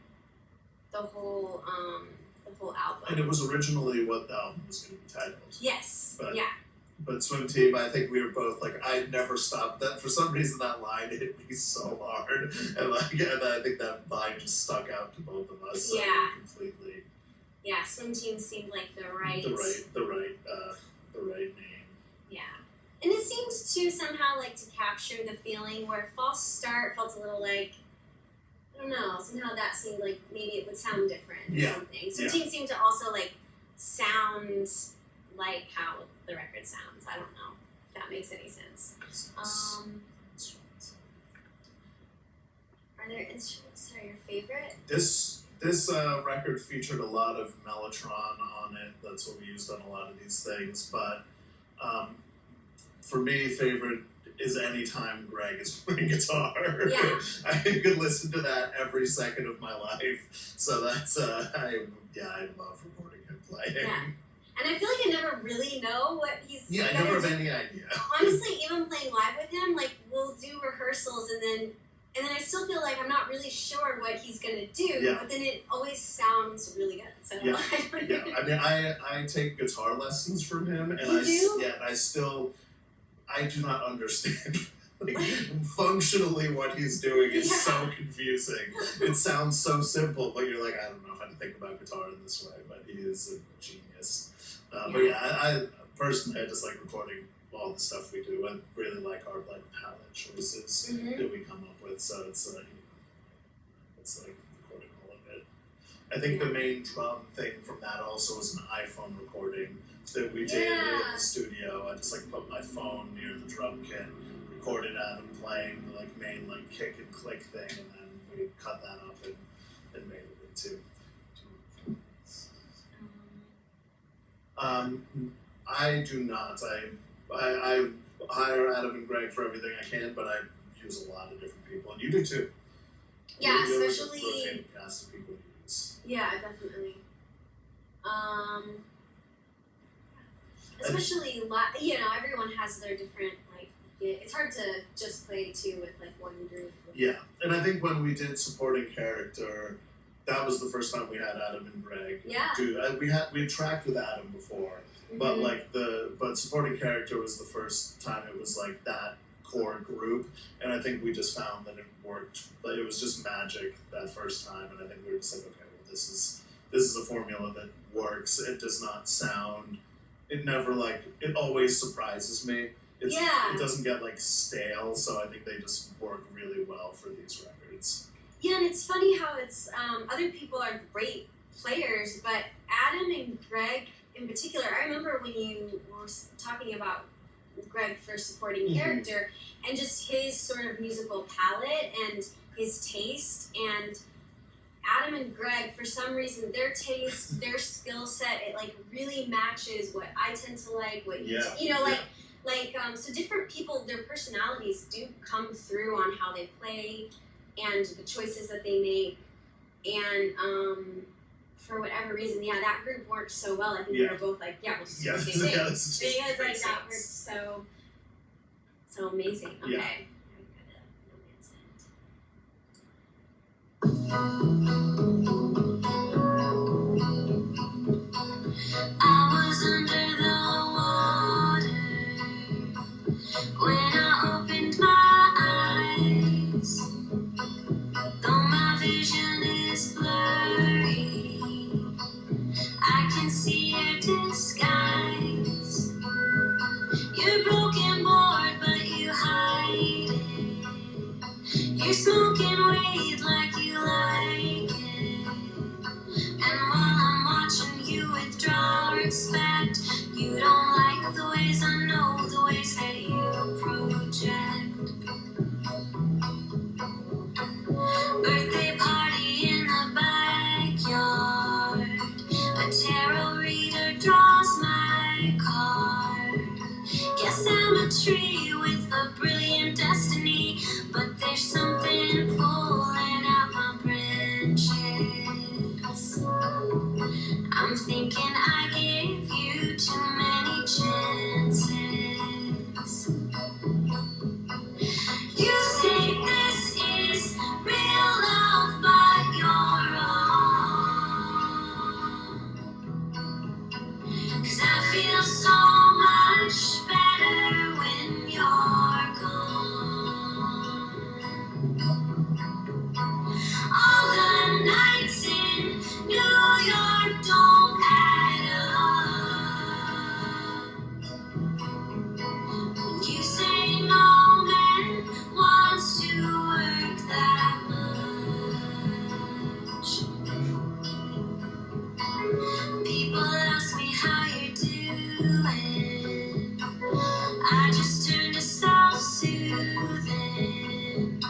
the whole album. And it was originally what the album was going to be titled. Yes. But- yeah. But Swim Team, I think we were both like, I never stopped that. For some reason, that line hit me so hard, and I think that line just stuck out to both of us. Yeah. Completely. Yeah. Swim Team seemed like the right. The right name. Yeah. And it seemed to somehow like to capture the feeling where False Start felt a little like, I don't know, somehow that seemed like maybe it would sound different or Yeah. something. Swim Yeah. Team seemed to also like sound like how the record sounds. I don't know if that makes any sense. Are there instruments that are your favorite? This record featured a lot of Mellotron on it. That's what we used on a lot of these things. But for me, favorite is anytime Greg is playing guitar. Yeah. I could listen to that every second of my life. So that's I love recording him playing. Yeah. And I feel like I never really know what he's Yeah, I gonna never do. have any idea. Honestly, even playing live with him, like we'll do rehearsals and then I still feel like I'm not really sure what he's gonna do, Yeah. but then it always sounds really good. So Yeah. I don't Yeah, know. I mean, I take guitar lessons from him, and You do? and I do not understand. Like, functionally, what he's doing is so confusing. It sounds so simple, but you're like, I don't know how to think about guitar in this way. But he is a genius. But yeah, I personally, I just like recording all the stuff we do. I really like our palette choices Mhm. that we come up with. So it's like recording all of it. I think the main drum thing from that also was an iPhone recording that we did in Yeah. the studio. I just like put my phone near the drum kit, recorded Adam playing the main kick and click thing, and then we cut that up and made it into. I do not. I hire Adam and Greg for everything I can, but I use a lot of different people, and you do too. Yeah, You have a especially rotating cast of people you use. yeah, definitely. Especially everyone has their different it's hard to just play two with one group. Yeah, and I think when we did supporting character, that was the first time we had Adam and Greg Yeah. do. We tracked with Adam before, but like but supporting character was the first time it was like that core group, and I think we just found that it worked. Like it was just magic that first time, and I think we were just like, okay, well, this is a formula that works. It does not sound. It never like it always surprises me. It doesn't get like stale, so I think they just work really well for these records. Yeah, and it's funny how it's other people are great players, but Adam and Greg in particular. I remember when you were talking about Greg for supporting character and just his sort of musical palette and his taste, and Adam and Greg, for some reason, their taste, their skill set, it like really matches what I tend to like, what so different people, their personalities do come through on how they play and the choices that they make, and for whatever reason, that group worked so well. I think we were both like, we'll just do the same thing. Because like that worked so amazing. Okay. Yeah. I was under the water when I opened my eyes. Though my vision is blurry, I can see your disguise. You're broken board, but you hide it. You're smoking weed like you like it. And while I'm watching you withdraw respect, you don't like the ways I know, the ways that you project. Birthday party in the backyard. A tarot reader draws my card. Guess I'm a tree with a brilliant destiny, but there's something pulling out my branches. I'm thinking I gave you too many chances. You say this is real love, but you're wrong. 'Cause I feel so much better when you're gone. All the nights in New York don't add up. You say no man wants to work that much. People ask me how you're doing. I just turn to self-soothing.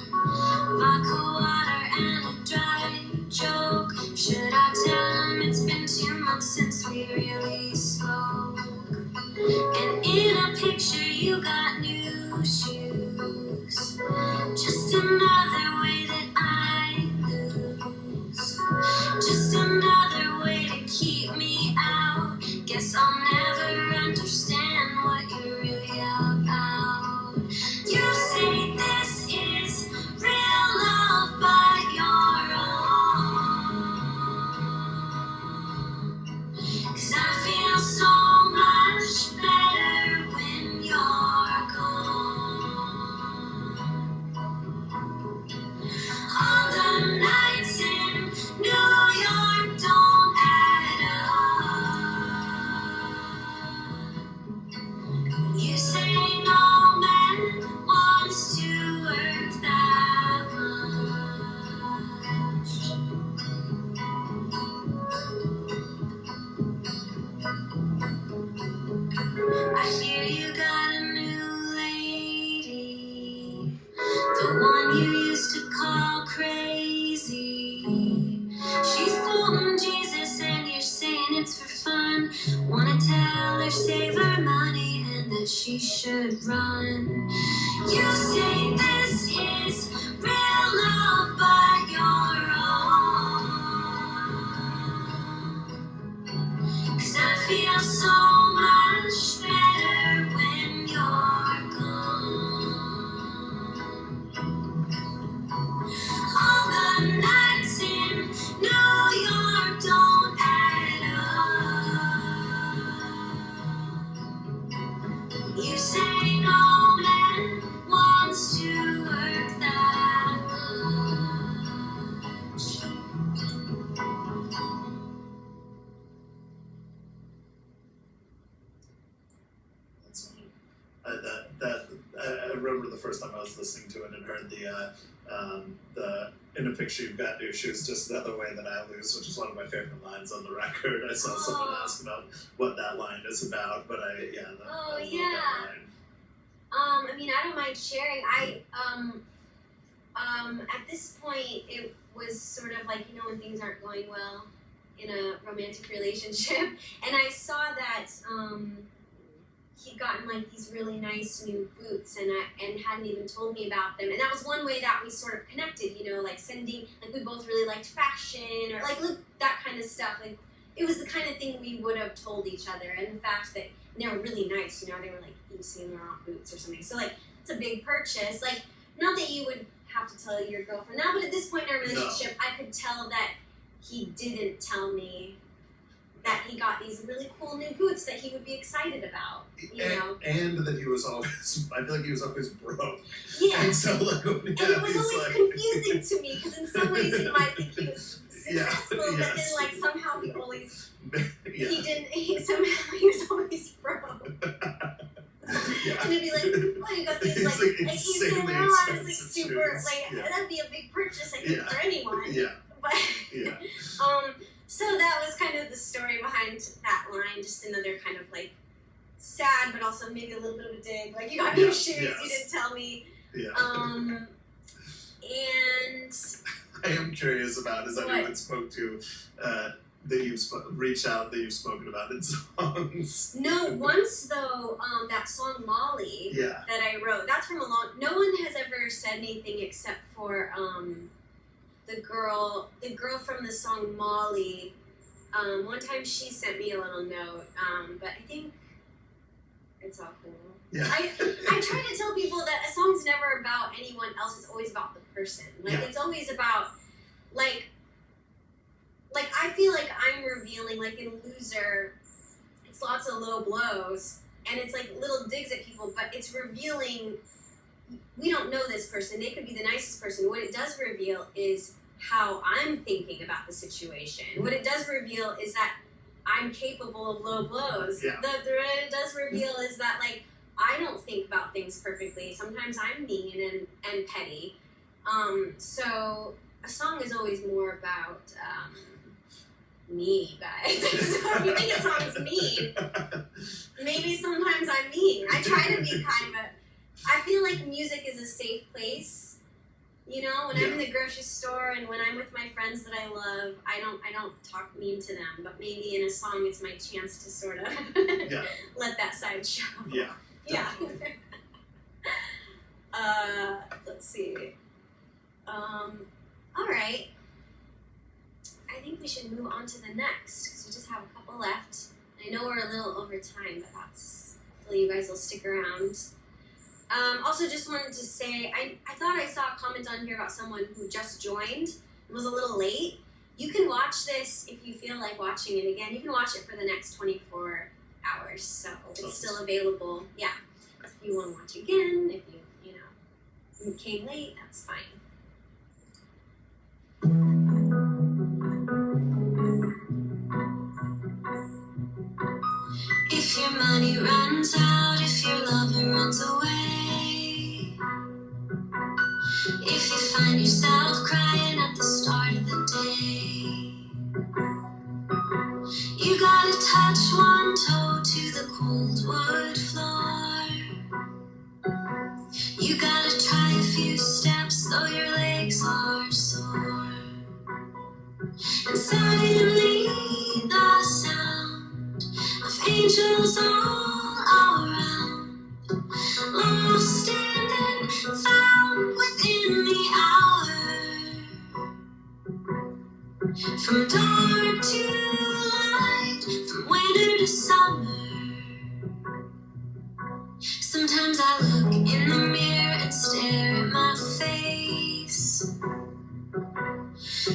Vodka water and a dry joke. Should I tell him it's been 2 months since we really spoke? And in a picture you got new shoes. Just another way that I lose. Just another way to keep me out. Guess I'll never understand what you're really about. You say this is real love, but you're wrong. 'Cause I feel so much better when you're gone. All the nights in New York don't add up. You say no man wants to work that much. I hear you got a new lady, the one you used to call crazy. She's quoting Jesus and you're saying it's for fun. Wanna tell her save her money and that she should run. You say this is real love, but you're wrong. 'Cause I feel so much better when you're gone. All the nights in New York don't add up. You say no man wants to work that much. That's I remember the first time I was listening to it and heard the in a picture you've got new shoes, just another way that I lose, which is one of my favorite lines on the record. I saw someone ask about what that line is about, but I love that line. I mean, I don't mind sharing. At this point, it was sort of like, you know, when things aren't going well in a romantic relationship, and I saw that he'd gotten like these really nice new boots, and hadn't even told me about them, and that was one way that we sort of connected, you know, like sending, like we both really liked fashion, or like look, that kind of stuff. Like it was the kind of thing we would have told each other, and the fact that they were really nice, you know, they were like Yves Saint Laurent boots or something. So like it's a big purchase. Like not that you would have to tell your girlfriend now, but at this point in our relationship, I could tell that he didn't tell me that he got these really cool new boots that he would be excited about, you know. And that he was always, I feel like he was always broke. Yeah. And so like, and it was always confusing to me, because in some ways you might think he was successful, but then like somehow he always, somehow he was always broke. And it'd be like, oh, you got these like Yves Saint Laurent, it's like super, like that'd be a big purchase, I think, for anyone. But so that was kind of the story behind that line, just another kind of like sad, but also maybe a little bit of a dig. Like, you got new shoes, you didn't tell me. And I am curious about, is anyone spoke to that you've reached out, that you've spoken about in songs? No, once though, that song Molly that I wrote, that's from no one has ever said anything except for the girl from the song Molly. One time she sent me a little note, but I think it's all cool. I try to tell people that a song's never about anyone else, it's always about the person. Like it's always about like I feel like I'm revealing, like in Loser, it's lots of low blows and it's like little digs at people, but it's revealing, we don't know this person, they could be the nicest person. What it does reveal is how I'm thinking about the situation. What it does reveal is that I'm capable of low blows. What it does reveal is that like I don't think about things perfectly. Sometimes I'm mean and petty. So a song is always more about me, guys. So if you think a song's mean, maybe sometimes I'm mean. I try to be kind, but I feel like music is a safe place. You know, when I'm in the grocery store and when I'm with my friends that I love, I don't talk mean to them, but maybe in a song it's my chance to sort of let that side show. Let's see. All right. I think we should move on to the next, because we just have a couple left. I know we're a little over time, but hopefully you guys will stick around. Also, just wanted to say, I thought I saw a comment on here about someone who just joined and was a little late. You can watch this if you feel like watching it again. You can watch it for the next 24 hours, so it's still available. Yeah, if you want to watch again, if you came late, that's fine. If your money runs out, if your lover runs away, if you find yourself crying at the start of the day, you gotta touch one toe to the cold wood floor. You gotta try a few steps though your legs are sore. And suddenly the sound of angels all around, lost and found within the hour. From dark to light, from winter to summer. Sometimes I look in the mirror and stare at my face.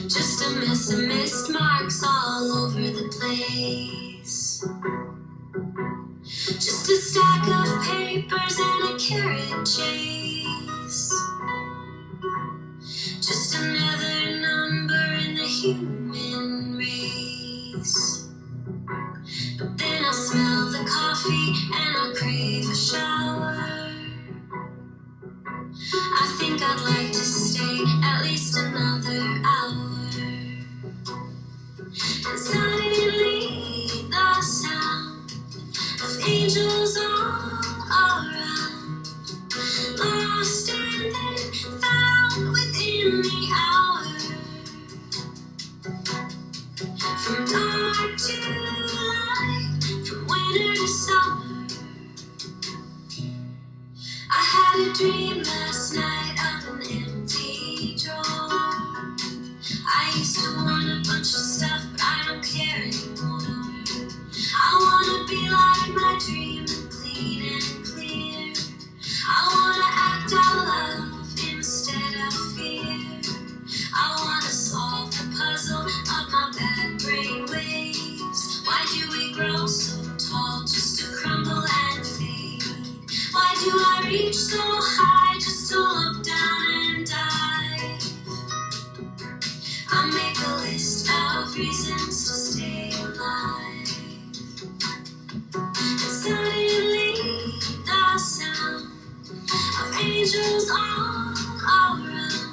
Just a mess of missed marks all over the place. Just a stack of pain papers and a carrot chase. Just another number in the human race. But then I smell the coffee and I crave a shower. I think I'd like to stay at least another hour. And suddenly the sound of angels all around, lost and then found within the hour. From dark to light, from winter to summer. I had a dream last night of an empty drawer. I used to want a bunch of stuff, but I don't care anymore. I wanna be like my dream, clean and clear. I wanna act out love instead of fear. I wanna solve the puzzle of my bad brain waves. Why do we grow so tall just to crumble and fade? Why do I reach so high just to look down and die? I make a list of reasons to stay alive. And suddenly the sound of angels all around,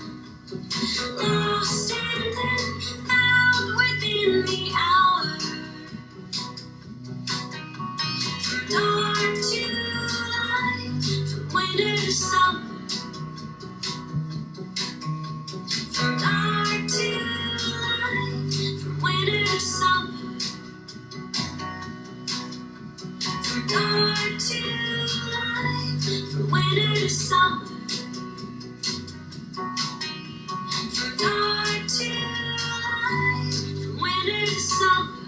lost and then found within the hour. From dark to light, from winter to summer. From dark to light, from winter to summer. From dark to light, from winter to summer. From dark to light, from winter to summer.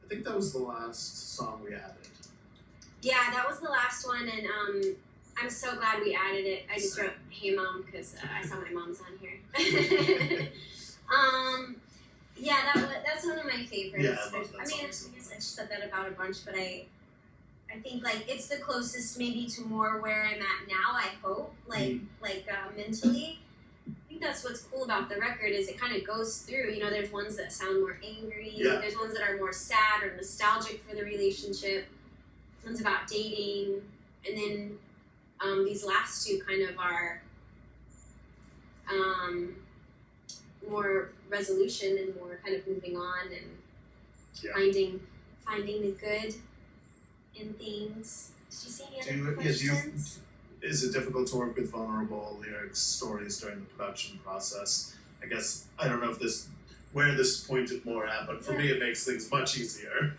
I think that was the last song we added. Yeah, that was the last one, and I'm so glad we added it. I just wrote "Hey Mom" because I saw my mom's on here. Yeah, that's one of my favorites. Yeah, I love that I mean, song. I guess I said that about a bunch, but I think like it's the closest maybe to more where I'm at now. I hope, mentally. I think that's what's cool about the record is it kind of goes through. You know, there's ones that sound more angry. Yeah. There's ones that are more sad or nostalgic for the relationship. One's about dating, and then these last two kind of are more resolution and more kind of moving on and Yeah. finding the good in things. Did you see any other questions? Is it difficult to work with vulnerable lyrics, stories during the production process? I guess, I don't know if where this pointed more at, but for me it makes things much easier.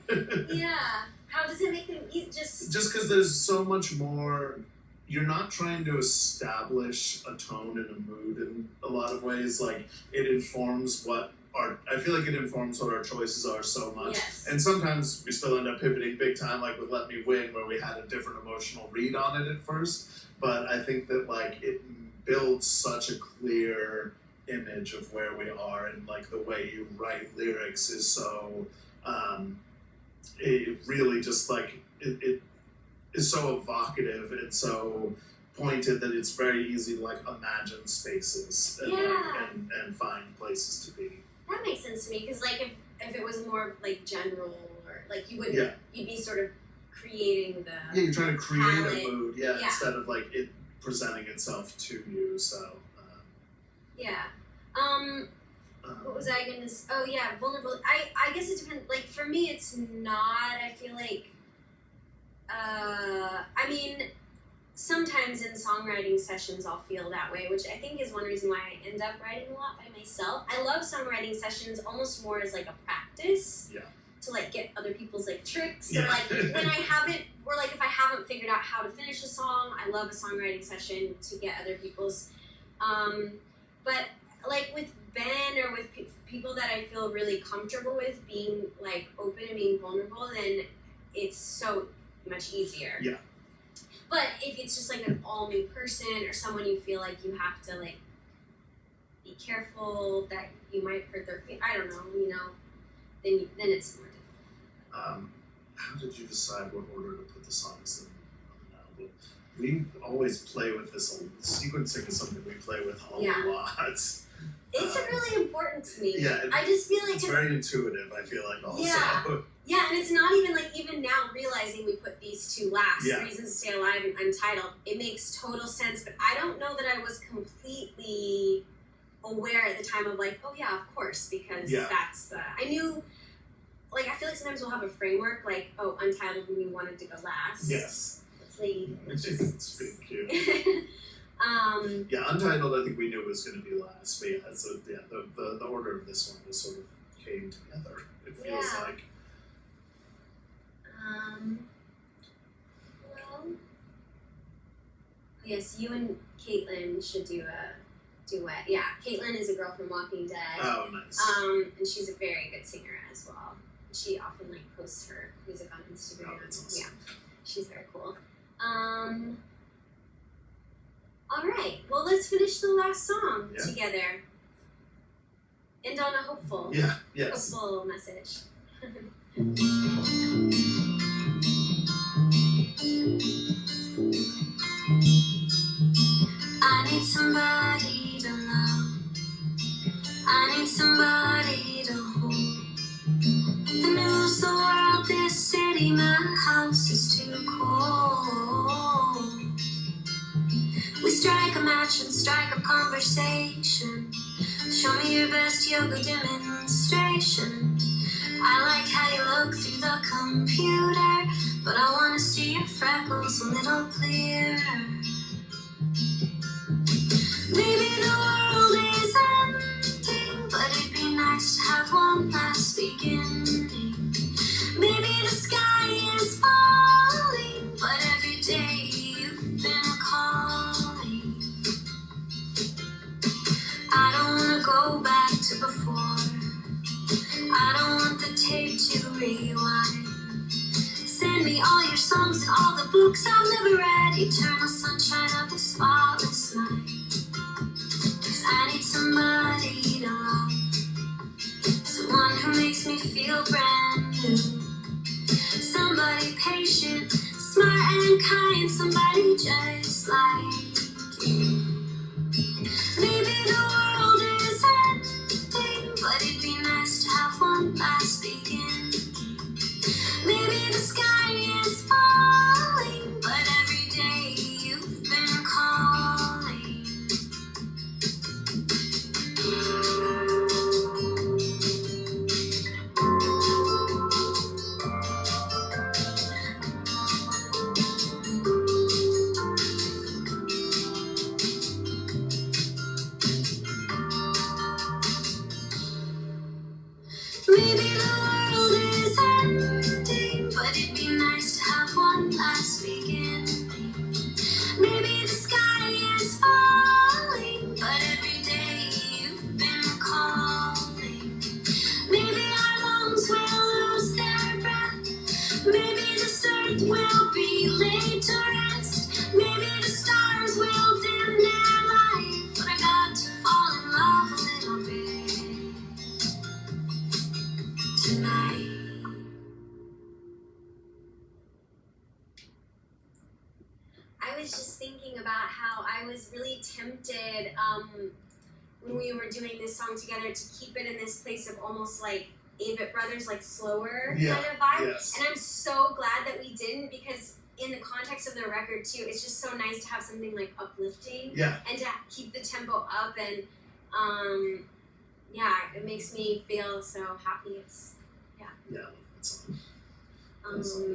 Yeah. How does it make them just because there's so much more, you're not trying to establish a tone and a mood in a lot of ways. Like, it informs I feel like it informs what our choices are so much. Yes. And sometimes we still end up pivoting big time, like with Let Me Win, where we had a different emotional read on it at first. But I think that like it builds such a clear image of where we are, and like the way you write lyrics is so it really just like it is so evocative and so pointed that it's very easy to like imagine spaces and and find places to be. That makes sense to me because like if it was more like general or like you wouldn't you'd be sort of creating the you're trying to create palette. a mood instead of like it presenting itself to you. So what was I gonna say? Oh yeah, vulnerable. I guess it depends. Like for me, it's not. I feel like. I mean, sometimes in songwriting sessions, I'll feel that way, which I think is one reason why I end up writing a lot by myself. I love songwriting sessions almost more as like a practice. Yeah. To like get other people's like tricks. Yeah. And like when I haven't, or like if I haven't figured out how to finish a song, I love a songwriting session to get other people's. But like with Ben or with people that I feel really comfortable with being like open and being vulnerable, then it's so much easier. Yeah. But if it's just like an all new person or someone you feel like you have to like, be careful that you might hurt their feet. I don't know, you know, then it's more difficult. How did you decide what order to put the songs in on an album? We always play with this. Sequencing is something we play with a lot. It's really important to me. Yeah, I just feel like it's very intuitive. I feel like also. Yeah, and it's not even like, even now realizing we put these two last, Reasons to Stay Alive and Untitled, it makes total sense, but I don't know that I was completely aware at the time of like, oh yeah, of course, because that's I knew, like, I feel like sometimes we'll have a framework, like, oh, Untitled when you wanted to go last. Yes. It's lady. It's pretty cute. Yeah, Untitled I think we knew was going to be last, but yeah, so the order of this one just sort of came together. It feels like. Well, yes, you and Caitlin should do a duet. Yeah, Caitlin is a girl from Walking Dead. Oh, nice. And she's a very good singer as well. She often like posts her music on Instagram. Oh, that's awesome. Yeah, she's very cool. All right. Well, let's finish the last song together. End on a hopeful. Yeah. Yes. Hopeful message. I need somebody to love. I need somebody to hold. The news, the world, this city, my house is too cold. We strike a match and strike up conversation. Show me your best yoga demonstration. I like how you look through the computer, but I wanna see your freckles a little clearer. Maybe the world is ending, but it'd be nice to have one last beginning. Maybe the sky is falling, but every day you've been calling. I don't wanna go back to before. I don't want the tape to rewind. Send me all your songs and all the books I've never read. Eternal sunshine of a spotless night. 'Cause I need somebody to love. Someone who makes me feel brand new. Somebody patient, smart and kind. Somebody just like you. Maybe the world is ending, but it'd be nice to have one last beginning. Maybe the sky is falling, but every day you've been calling. Maybe the world is ending, but it'd be nice to have one last beginning. Maybe the sky is falling, but every day you've been calling. Maybe our lungs will lose their breath. Maybe this earth will be laid to rest. Maybe the stars will dim their light, but I got to fall in love a little bit tonight. I was just thinking about how I was really tempted when we were doing this song together to keep it in this place of almost like Avett Brothers, like slower kind of vibe. Yes. And I'm so glad that we didn't, because in the context of the record too, it's just so nice to have something like uplifting and to keep the tempo up, and it makes me feel so happy. It's Yeah, it's a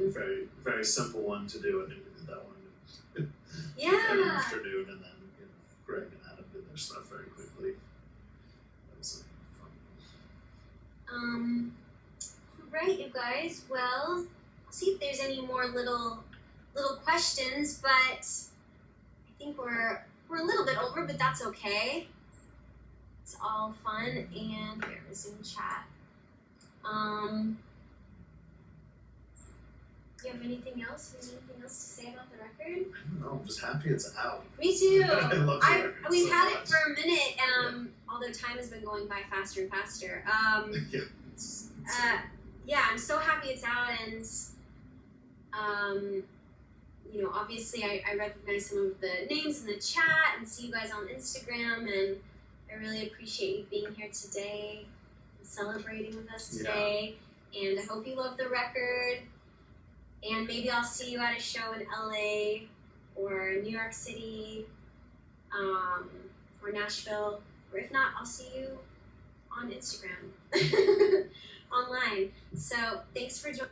very, very simple one to do, and we did that one in the afternoon, and then Greg and Adam did their stuff very quickly. That was a fun one. Right, you guys. Well, I'll see if there's any more little questions, but I think we're a little bit over, but that's okay. It's all fun, and here, resume chat. Do you have anything else? Anything else to say about the record? I don't know, I'm just happy it's out. Me too. I love the record We've so had much. it for a minute, all the time has been going by faster and faster. Yeah. It's Yeah, I'm so happy it's out, and obviously I recognize some of the names in the chat and see you guys on Instagram, and I really appreciate you being here today and celebrating with us today. And I hope you love the record, and maybe I'll see you at a show in LA or New York City, or Nashville, or if not, I'll see you on Instagram online. So thanks for joining.